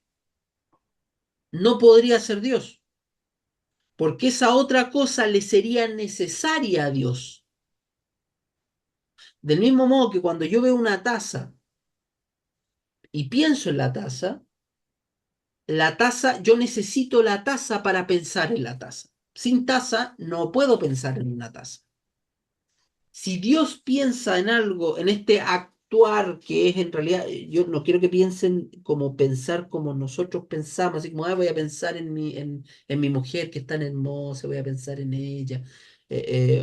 no podría ser Dios, porque esa otra cosa le sería necesaria a Dios. Del mismo modo que cuando yo veo una taza y pienso en la taza, la taza, yo necesito la taza para pensar en la taza. Sin taza no puedo pensar en una taza. Si Dios piensa en algo, en este actuar que es en realidad, yo no quiero que piensen como pensar como nosotros pensamos, así como, voy a pensar en mi mujer que es tan hermosa, voy a pensar en ella.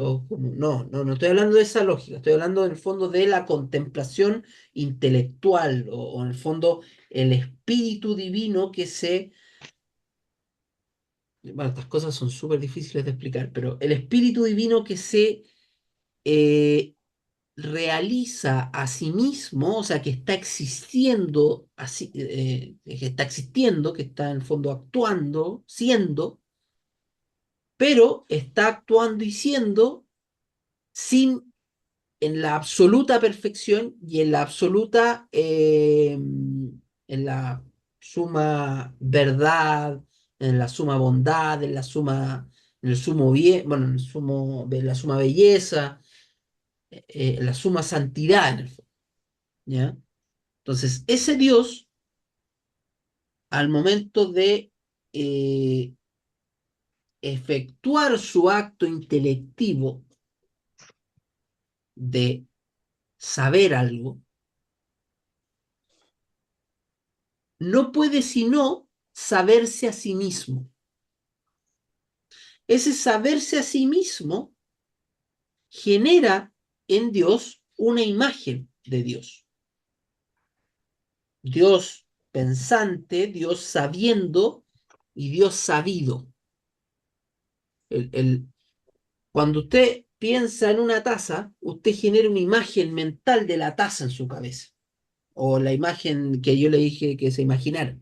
O como, no estoy hablando de esa lógica, estoy hablando en el fondo de la contemplación intelectual o en el fondo el espíritu divino que se... Bueno, estas cosas son súper difíciles de explicar, pero el espíritu divino que se eh, realiza a sí mismo, o sea, que está existiendo, que está existiendo, que está en el fondo actuando, siendo, pero está actuando y siendo sin, en la absoluta perfección y en la absoluta, en la suma verdad, en la suma bondad, en el sumo bien, bueno, en la suma belleza, en la suma santidad, en el fondo, ¿ya? Entonces, ese Dios, al momento de eh, efectuar su acto intelectivo de saber algo, no puede sino saberse a sí mismo. Ese saberse a sí mismo genera en Dios una imagen de Dios. Dios pensante, Dios sabiendo y Dios sabido. El, el, Cuando usted piensa en una taza, usted genera una imagen mental de la taza en su cabeza, o la imagen que yo le dije que se imaginara.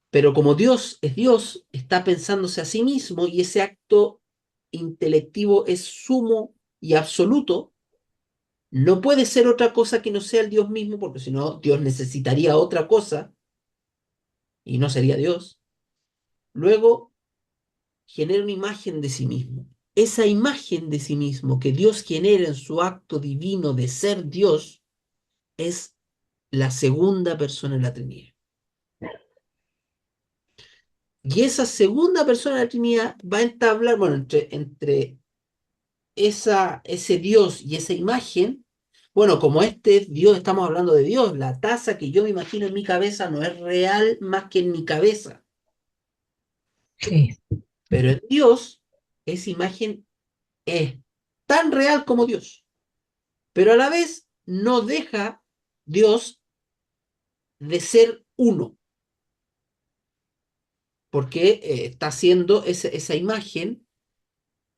Pero como Dios es Dios, está pensándose a sí mismo y ese acto intelectivo es sumo y absoluto, no puede ser otra cosa que no sea el Dios mismo, porque si no, Dios necesitaría otra cosa y no sería Dios. Luego, genera una imagen de sí mismo. Esa imagen de sí mismo que Dios genera en su acto divino de ser Dios es la segunda persona de la Trinidad. Y esa segunda persona de la Trinidad va a entablar, bueno, entre ese Dios y esa imagen, bueno, como este Dios, estamos hablando de Dios, la taza que yo me imagino en mi cabeza no es real más que en mi cabeza, Sí, pero en Dios esa imagen es tan real como Dios, pero a la vez no deja Dios de ser uno, porque está haciendo esa imagen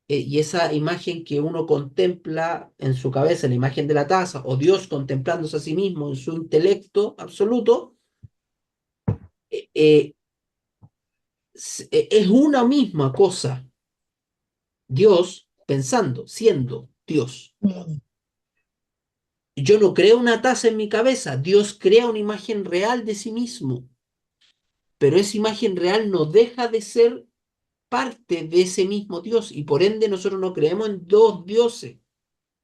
y esa imagen que uno contempla en su cabeza, la imagen de la taza, o Dios contemplándose a sí mismo en su intelecto absoluto, eh, eh, es una misma cosa. Dios pensando, siendo Dios. mm, Yo no creo una taza en mi cabeza, Dios crea una imagen real de sí mismo, pero esa imagen real no deja de ser parte de ese mismo Dios y por ende nosotros no creemos en dos dioses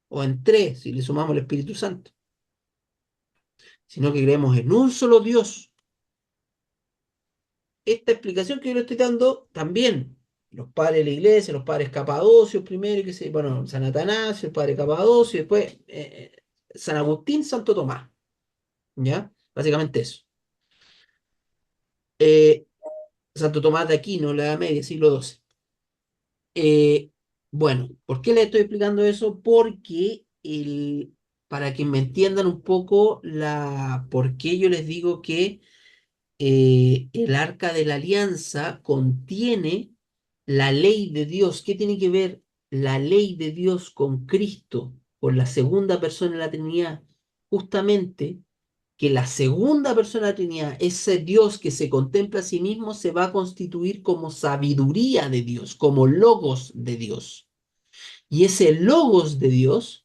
o en tres si le sumamos el Espíritu Santo, sino que creemos en un solo Dios. Esta explicación que yo le estoy dando también, los padres de la iglesia, los padres Capadocios primero, bueno, San Atanasio, el padre Capadocio, y después San Agustín, Santo Tomás, ¿ya? Básicamente eso. Eh, Santo Tomás de Aquino, la Edad Media, siglo XII. Bueno, ¿por qué le estoy explicando eso? Porque para que me entiendan un poco por qué yo les digo que el arca de la alianza contiene la ley de Dios. ¿Qué tiene que ver la ley de Dios con Cristo, con la segunda persona de la Trinidad? Justamente que la segunda persona de la Trinidad, ese Dios que se contempla a sí mismo, se va a constituir como sabiduría de Dios, como logos de Dios. Y ese logos de Dios,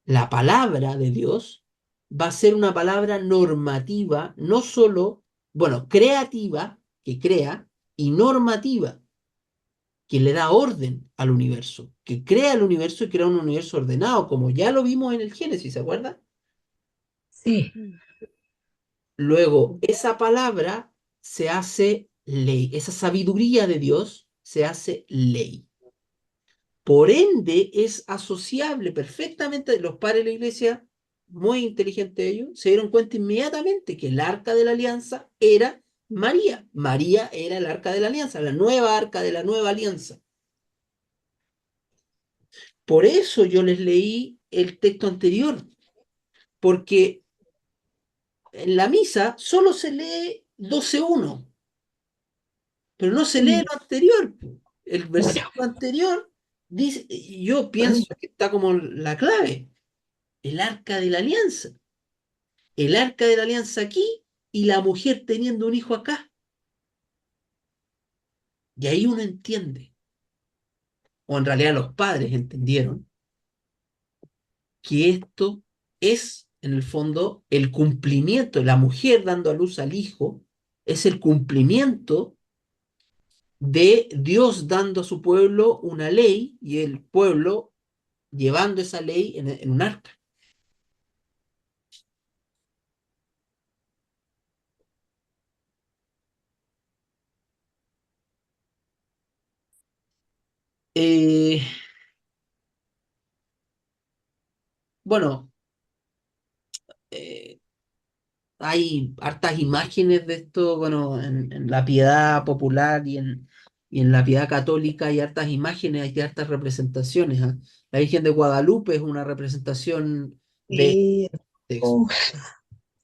la palabra de Dios, va a ser una palabra normativa, no solo, bueno, creativa, que crea, y normativa, que le da orden al universo, que crea el universo y crea un universo ordenado, como ya lo vimos en el Génesis, ¿se acuerda? sí, Luego, esa palabra se hace ley, esa sabiduría de Dios se hace ley. Por ende, es asociable perfectamente. Los padres de la iglesia, muy inteligentes ellos, se dieron cuenta inmediatamente que el arca de la alianza era María. María era el arca de la alianza, la nueva arca de la nueva alianza. Por eso yo les leí el texto anterior, porque en la misa solo se lee 12:1, pero no se lee Mm. lo anterior. El versículo anterior dice, y yo pienso que está como la clave, el arca de la alianza. El arca de la alianza aquí y la mujer teniendo un hijo acá. Y ahí uno entiende, o en realidad los padres entendieron, que esto es, en el fondo, el cumplimiento, la mujer dando a luz al hijo, es el cumplimiento de Dios dando a su pueblo una ley y el pueblo llevando esa ley en un arca. Eh, bueno, eh, hay hartas imágenes de esto, bueno, en la piedad popular y en la piedad católica hay hartas imágenes, hay hartas representaciones. ¿Ah? La Virgen de Guadalupe es una representación de Y, texto. uf,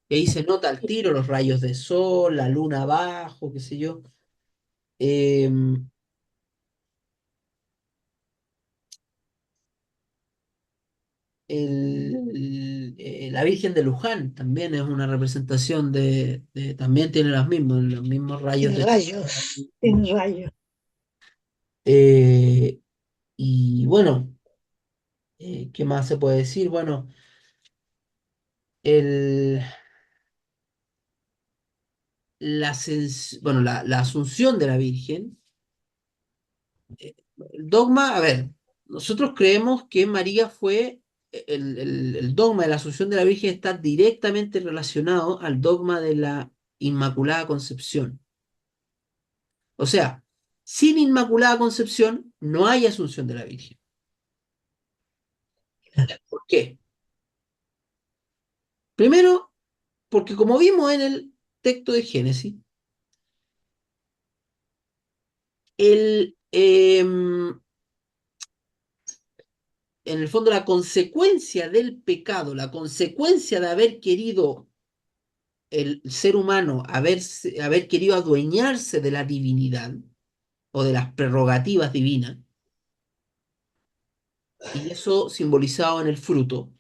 Y ahí se nota al tiro los rayos de sol, la luna abajo, qué sé yo. Em, la Virgen de Luján también es una representación también tiene los mismos rayos tiene de sol. rayos, tiene rayos. Eh, y bueno. ¿Qué más se puede decir? Bueno, el, la asunción de la Virgen, el dogma, a ver, nosotros creemos que María fue, el dogma de la asunción de la Virgen está directamente relacionado al dogma de la Inmaculada Concepción. O sea, sin Inmaculada Concepción no hay asunción de la Virgen. ¿Por qué? Primero, porque como vimos en el texto de Génesis, en el fondo la consecuencia del pecado, la consecuencia de haber querido el ser humano, haber querido adueñarse de la divinidad o de las prerrogativas divinas, y eso simbolizado en el fruto.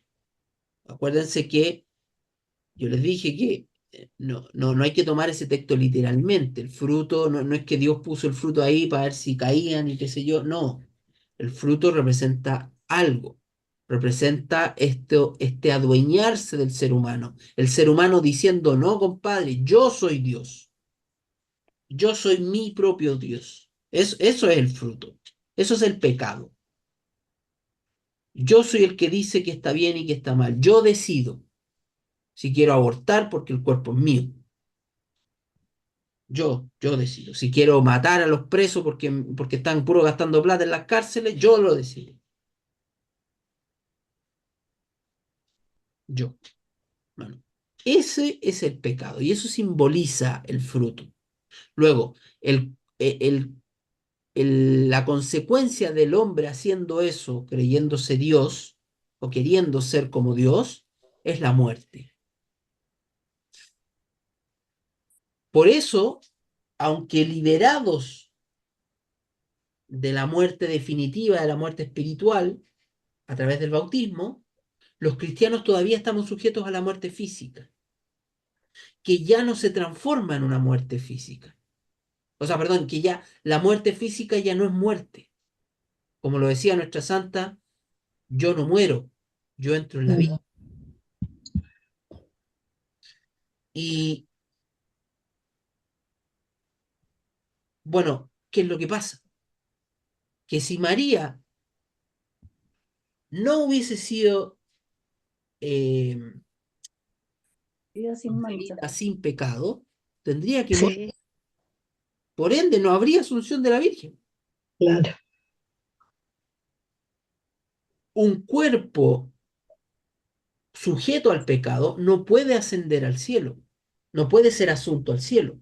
Acuérdense que yo les dije que no hay que tomar ese texto literalmente. El fruto no es que Dios puso el fruto ahí para ver si caían y qué sé yo. No, el fruto representa algo. Representa este adueñarse del ser humano. El ser humano diciendo, no, compadre, yo soy Dios. Yo soy mi propio Dios. Eso es el fruto. Eso es el pecado. Yo soy el que dice que está bien y que está mal. Yo decido si quiero abortar porque el cuerpo es mío. Yo decido. Si quiero matar a los presos porque están puro gastando plata en las cárceles, yo lo decido. Yo. Bueno, ese es el pecado y eso simboliza el fruto. Luego, la consecuencia del hombre haciendo eso, creyéndose Dios o queriendo ser como Dios, es la muerte. Por eso, aunque liberados de la muerte definitiva, de la muerte espiritual, a través del bautismo, los cristianos todavía estamos sujetos a la muerte física, que ya no se transforma en una muerte física. O sea, perdón, que ya la muerte física ya no es muerte. Como lo decía nuestra santa, yo no muero, yo entro en la vida. Mm. Y bueno, ¿qué es lo que pasa? Que si María no hubiese sido, eh, Vida sin mancha. concebida sin pecado, tendría que morir. Sí, Por ende, no habría asunción de la Virgen. claro. Un cuerpo sujeto al pecado no puede ascender al cielo, no puede ser asunto al cielo.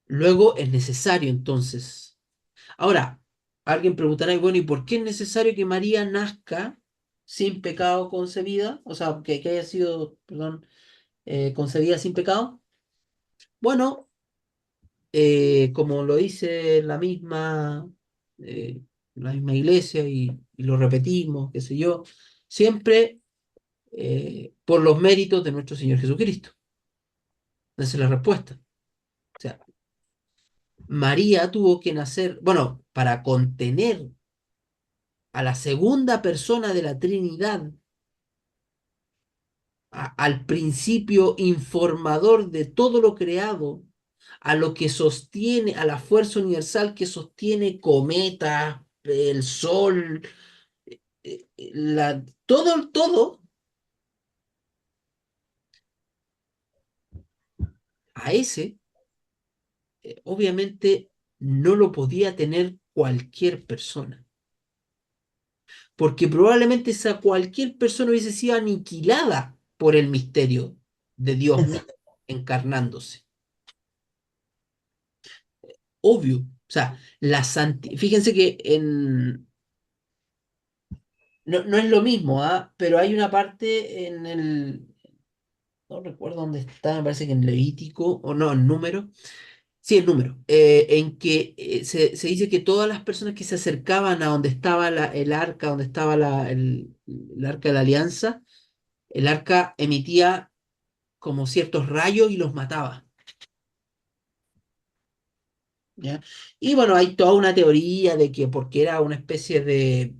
Luego es necesario entonces. Ahora, alguien preguntará, y bueno, ¿y por qué es necesario que María nazca sin pecado concebida? O sea, que haya sido, perdón, concebida sin pecado. Bueno, como lo dice la misma iglesia y lo repetimos, qué sé yo, siempre por los méritos de nuestro Señor Jesucristo. Esa es la respuesta. O sea, María tuvo que nacer, bueno, para contener a la segunda persona de la Trinidad, al principio informador de todo lo creado, a lo que sostiene, a la fuerza universal que sostiene cometas, el sol, todo, a ese, obviamente no lo podía tener cualquier persona, porque probablemente esa cualquier persona hubiese sido aniquilada por el misterio de Dios mismo encarnándose. Obvio. O sea, fíjense que no es lo mismo, ¿ah? Pero hay una parte no recuerdo dónde está, me parece que en Levítico, o no, en Número, sí, en Número, en que se dice que todas las personas que se acercaban a donde estaba el arca, donde estaba el arca de la alianza, el arca emitía como ciertos rayos y los mataba. ¿Ya? Y bueno, hay toda una teoría de que porque era una especie de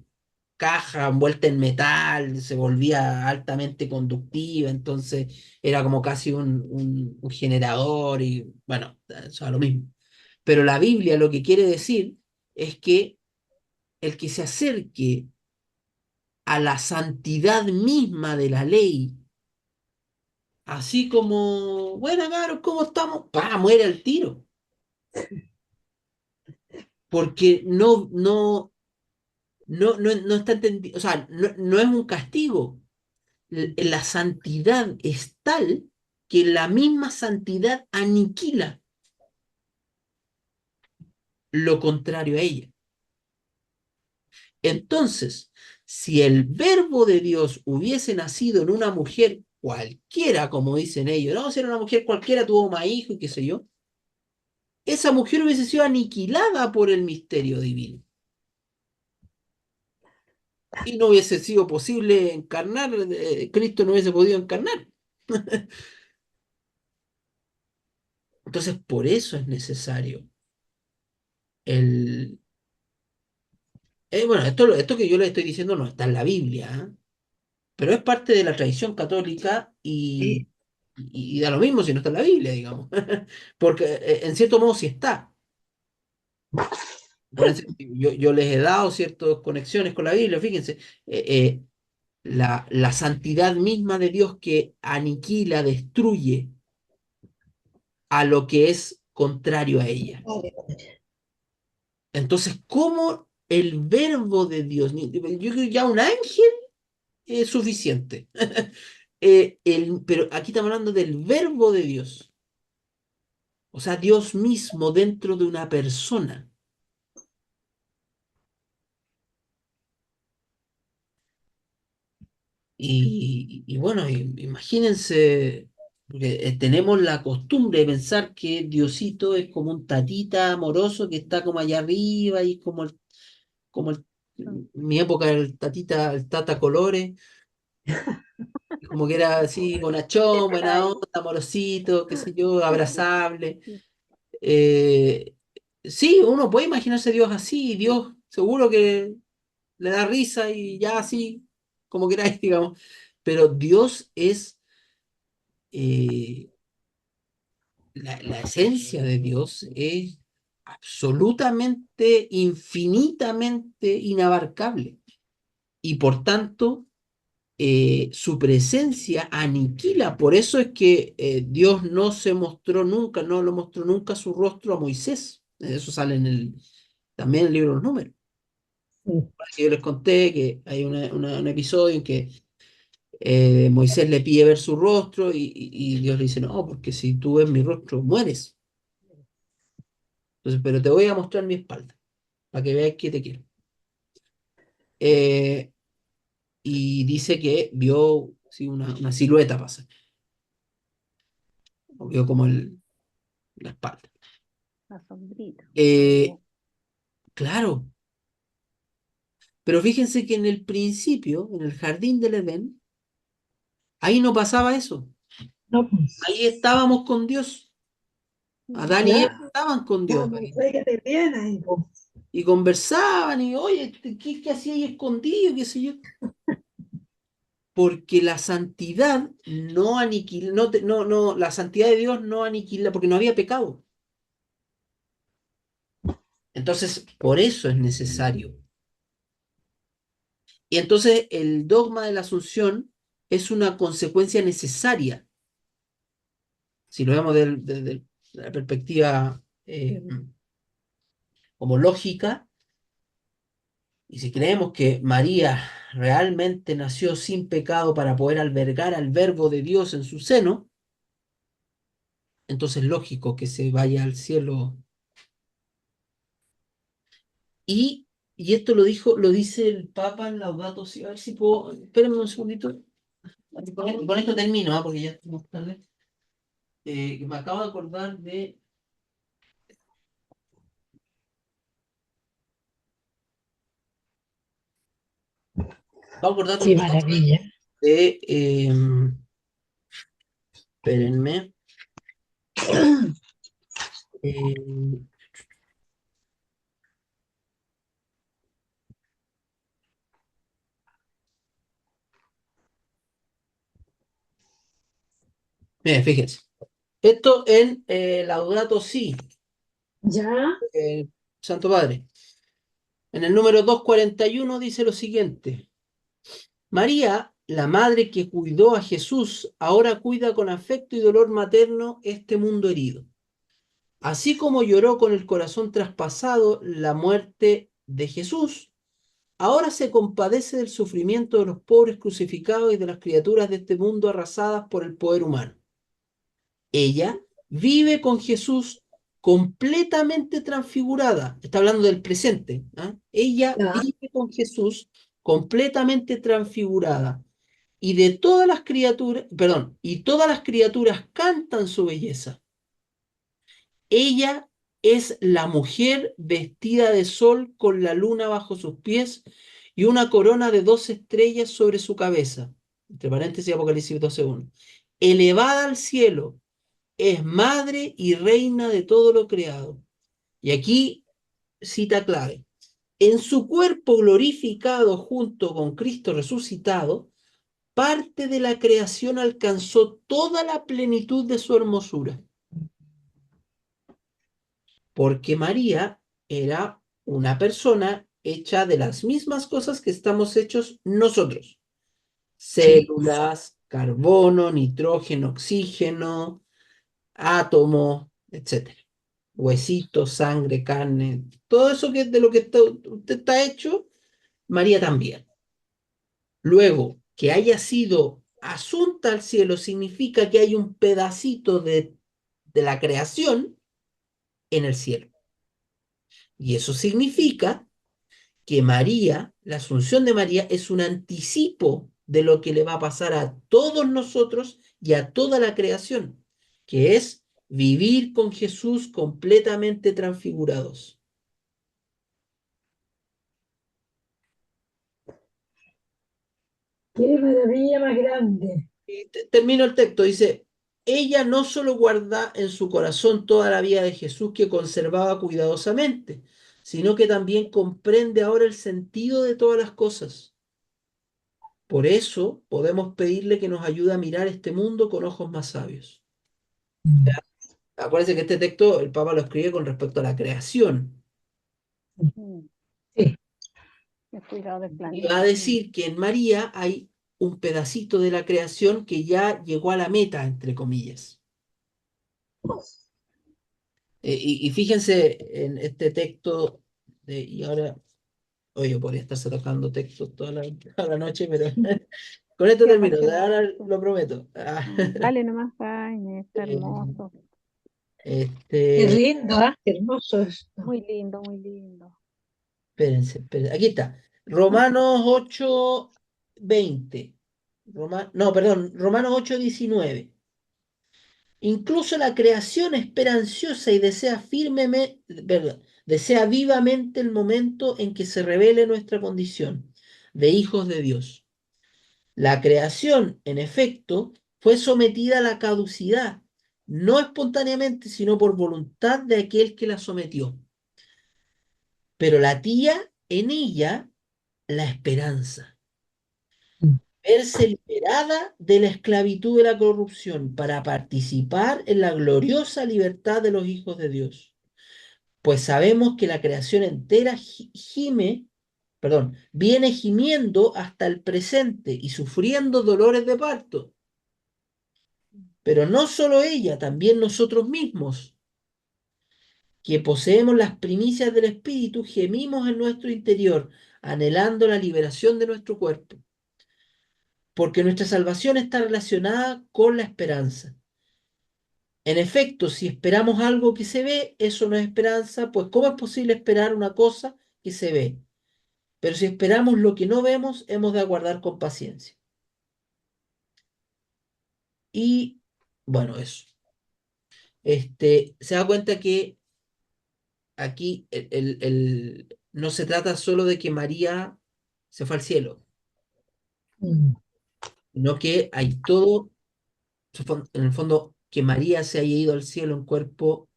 caja envuelta en metal, se volvía altamente conductiva, entonces era como casi un generador y bueno, eso es lo mismo. Pero la Biblia lo que quiere decir es que el que se acerque a la santidad misma de la ley, así como, bueno, cabros, ¿cómo estamos? ¡Pah! Muere al tiro. Porque no está entendido, o sea, no es un castigo. La santidad es tal que la misma santidad aniquila lo contrario a ella. Entonces, si el verbo de Dios hubiese nacido en una mujer cualquiera, como dicen ellos, no, si era una mujer cualquiera, tuvo más hijos y qué sé yo, esa mujer hubiese sido aniquilada por el misterio divino. Y no hubiese sido posible encarnar, Cristo no hubiese podido encarnar. Entonces, por eso es necesario el... bueno, esto que yo le estoy diciendo no está en la Biblia, ¿ah? Pero es parte de la tradición católica y da lo mismo si no está en la Biblia, digamos. Porque en cierto modo sí está. Yo les he dado ciertas conexiones con la Biblia, fíjense. La santidad misma de Dios que aniquila, destruye a lo que es contrario a ella. Entonces, ¿cómo el verbo de Dios, yo creo que ya un ángel es suficiente? Pero aquí estamos hablando del verbo de Dios, o sea, Dios mismo dentro de una persona. Y bueno, imagínense, porque tenemos la costumbre de pensar que Diosito es como un tatita amoroso que está como allá arriba y en mi época el tata Colores, como que era así bonachón, Siempre buena ahí. onda, amorosito, qué sé yo, abrazable. Eh, sí, uno puede imaginarse a Dios así, y Dios seguro que le da risa y ya así, como queráis, digamos. Pero Dios es eh, la esencia de Dios es absolutamente, infinitamente inabarcable. y por tanto su presencia aniquila. Por eso es que Dios no se mostró nunca, no lo mostró nunca su rostro a Moisés. Eso sale también en el libro de los Números. Sí. Que yo les conté que hay un episodio en que Moisés le pide ver su rostro y Dios le dice, no, porque si tú ves mi rostro, mueres. Entonces, pero te voy a mostrar mi espalda para que veas que te quiero. Eh, y dice que vio sí, una silueta pasar, o vio como la espalda. La sombrita. Eh, claro, pero fíjense que en el principio, en el jardín del Edén, ahí no pasaba eso. No, pues, Ahí estábamos con Dios. Adán y Eva claro, estaban con Dios vamos, ahí. fíjate bien ahí, pues. Y conversaban y, oye, ¿qué hacía ahí escondido? ¿Qué sé yo? Porque la santidad no aniquila, la santidad de Dios no aniquila, porque no había pecado. Entonces, por eso es necesario. Y entonces el dogma de la Asunción es una consecuencia necesaria, si lo vemos desde la perspectiva como lógica, y si creemos que María realmente nació sin pecado para poder albergar al Verbo de Dios en su seno, entonces es lógico que se vaya al cielo. Y esto lo dice el Papa en Laudato Si. A ver si puedo. Espérenme un segundito. Con esto termino, porque ya estamos tarde. Que me acabo de acordar de. Acabo de acordar de Qué un texto maravilla. de. Espérenme. eh, Miren, fíjense. Esto en Laudato Si, Ya, Santo Padre. En el número 241 dice lo siguiente. María, la madre que cuidó a Jesús, ahora cuida con afecto y dolor materno este mundo herido. Así como lloró con el corazón traspasado la muerte de Jesús, ahora se compadece del sufrimiento de los pobres crucificados y de las criaturas de este mundo arrasadas por el poder humano. Ella vive con Jesús completamente transfigurada. Está hablando del presente. ¿Ah? Ella ya. vive con Jesús completamente transfigurada. Y de todas las criaturas, perdón, y todas las criaturas cantan su belleza. Ella es la mujer vestida de sol con la luna bajo sus pies y una corona de 2 estrellas sobre su cabeza. Entre paréntesis, Apocalipsis 12:1. Elevada al cielo, es madre y reina de todo lo creado. Y aquí cita clave. En su cuerpo glorificado junto con Cristo resucitado, parte de la creación alcanzó toda la plenitud de su hermosura. Porque María era una persona hecha de las mismas cosas que estamos hechos nosotros. Sí. Células, carbono, nitrógeno, oxígeno, átomos, etcétera. Huesitos, sangre, carne, todo eso que es de lo que usted está hecho, María también. Luego, que haya sido asunta al cielo significa que hay un pedacito de la creación en el cielo. Y eso significa que María, la asunción de María, es un anticipo de lo que le va a pasar a todos nosotros y a toda la creación, que es vivir con Jesús completamente transfigurados. Qué maravilla más grande. Y termino el texto, dice, ella no solo guarda en su corazón toda la vida de Jesús que conservaba cuidadosamente, sino que también comprende ahora el sentido de todas las cosas. Por eso podemos pedirle que nos ayude a mirar este mundo con ojos más sabios. Acuérdense que este texto el Papa lo escribe con respecto a la creación. Mm. Sí, El cuidado del Y planeta. va a decir que en María hay un pedacito de la creación que ya llegó a la meta, entre comillas. Y fíjense en este texto, y ahora, oye, yo podría estar sacando textos toda la noche, pero con esto Qué termino, ahora apasionante. lo prometo. Dale nomás, Jaime, está Eh, hermoso. Qué este, lindo, ¿ah? Qué hermoso esto. Muy lindo, muy lindo. espérense, aquí está. Romanos 8:20. No, perdón, Romanos 8:19. Incluso la creación espera ansiosa y desea vivamente el momento en que se revele nuestra condición de hijos de Dios. La creación, en efecto, fue sometida a la caducidad, no espontáneamente, sino por voluntad de aquel que la sometió. Pero latía en ella la esperanza, verse liberada de la esclavitud de la corrupción para participar en la gloriosa libertad de los hijos de Dios. Pues sabemos que la creación entera viene gimiendo hasta el presente y sufriendo dolores de parto. Pero no solo ella, también nosotros mismos, que poseemos las primicias del Espíritu, gemimos en nuestro interior, anhelando la liberación de nuestro cuerpo, porque nuestra salvación está relacionada con la esperanza. En efecto, si esperamos algo que se ve, eso no es esperanza, pues ¿cómo es posible esperar una cosa que se ve? Pero si esperamos lo que no vemos, hemos de aguardar con paciencia. Y bueno, eso. Se da cuenta que aquí no se trata solo de que María se fue al cielo, Mm. sino que hay todo, en el fondo, que María se haya ido al cielo en cuerpo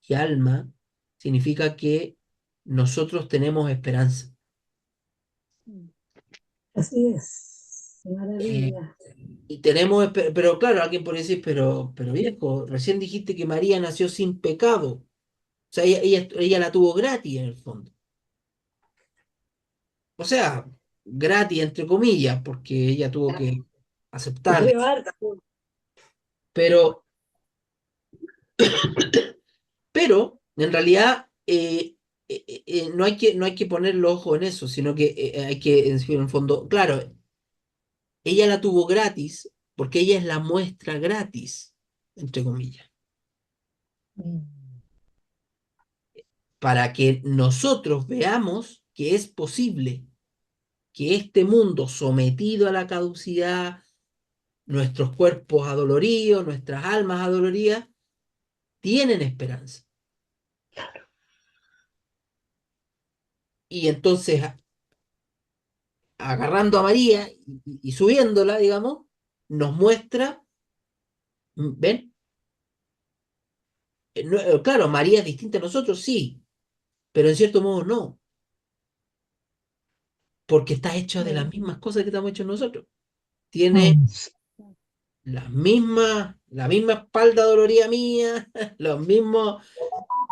y alma, significa que nosotros tenemos esperanza. Mm. Así es, qué Eh, maravilla. y tenemos, pero claro, alguien puede decir, pero viejo, recién dijiste que María nació sin pecado. O sea, ella la tuvo gratis en el fondo. O sea, gratis entre comillas, porque ella tuvo que aceptar. Sufrió harto. Pero, pero en realidad no hay que poner los ojos en eso, sino que hay que, en el fondo, claro, ella la tuvo gratis porque ella es la muestra gratis, entre comillas, Mm. para que nosotros veamos que es posible que este mundo sometido a la caducidad, nuestros cuerpos adoloridos, nuestras almas adoloridas, tienen esperanza. Y entonces, agarrando a María y subiéndola, digamos, nos muestra, ¿ven? Claro, María es distinta a nosotros, sí, pero en cierto modo no, porque está hecha de las Mm. mismas cosas que estamos hechos nosotros. Tiene Mm. la misma espalda dolorida mía, los mismos,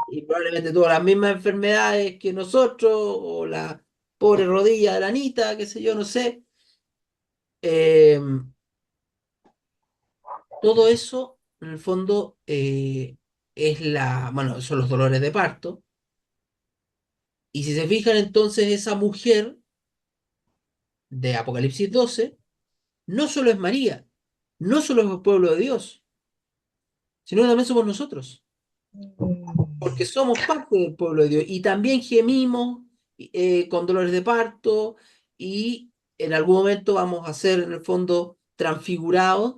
y probablemente tuvo las mismas enfermedades que nosotros, o la pobre rodilla de la Anita, qué sé yo, no sé. Eh, Todo eso, en el fondo, bueno, son los dolores de parto. Y si se fijan, entonces esa mujer de Apocalipsis 12 no solo es María, no solo es el pueblo de Dios, sino que también somos nosotros, porque somos parte del pueblo de Dios y también gemimos con dolores de parto y en algún momento vamos a ser, en el fondo, transfigurados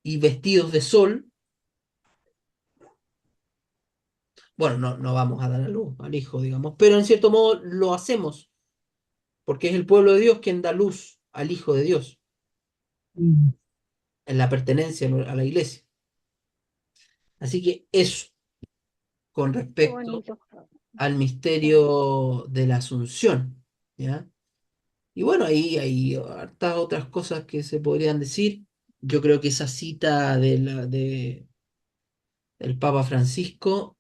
y vestidos de sol. Bueno, no vamos a dar a luz al hijo, digamos, pero en cierto modo lo hacemos, porque es el pueblo de Dios quien da luz al Hijo de Dios, Mm. en la pertenencia a la iglesia. Así que eso con Qué respecto bonito. al Qué bonito. misterio de la Asunción, ¿ya? Y bueno, ahí hay hartas otras cosas que se podrían decir. Yo creo que esa cita del Papa Francisco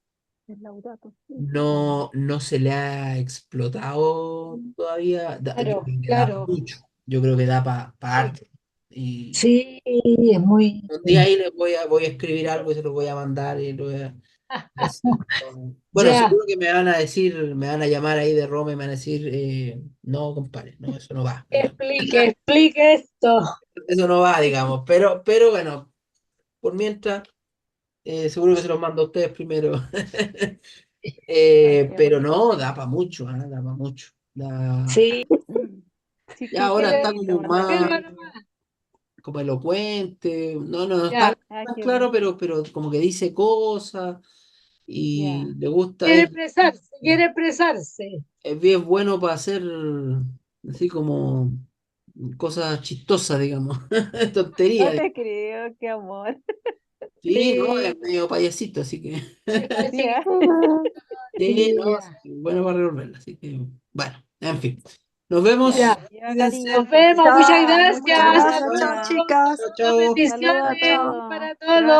El laudato. Sí. no se le ha explotado todavía. Yo Claro, creo que da para claro. mucho. Yo creo que da para Sí, harto. Y sí, es muy... un día ahí les voy a escribir algo y se los voy a mandar y lo voy a decir. Bueno, Ya, seguro que me van a decir, me van a llamar ahí de Roma y me van a decir, no, compadre, no, eso no va, digamos. explique esto. Eso no va, digamos. Pero bueno, por mientras, seguro que se los mando a ustedes primero. Ay, qué Pero bueno. no, da para mucho, da para mucho. Sí, Sí, Ya sí, ahora quiero, está escríbelo como quiero mandarle más, saludos. nomás. como elocuente, no está Ya. Ah, tan qué claro, bueno. pero como que dice cosas y Ya. le gusta, Quiere expresarse. es bien bueno para hacer así como cosas chistosas, digamos, No tonterías. te creo, qué amor. Sí, no, Sí, es medio payasito, así que parece Sí, que ah. sí, no, ya, sí, bueno para resolverla, así que bueno, en fin. Nos vemos, ya. Ya, cuídense. Nos cariñito. vemos, muchas Ya, muchas gracias. Chao, Hasta gracias. chao, luego. chao. Bendiciones Saludos a todos. para Gracias. todos.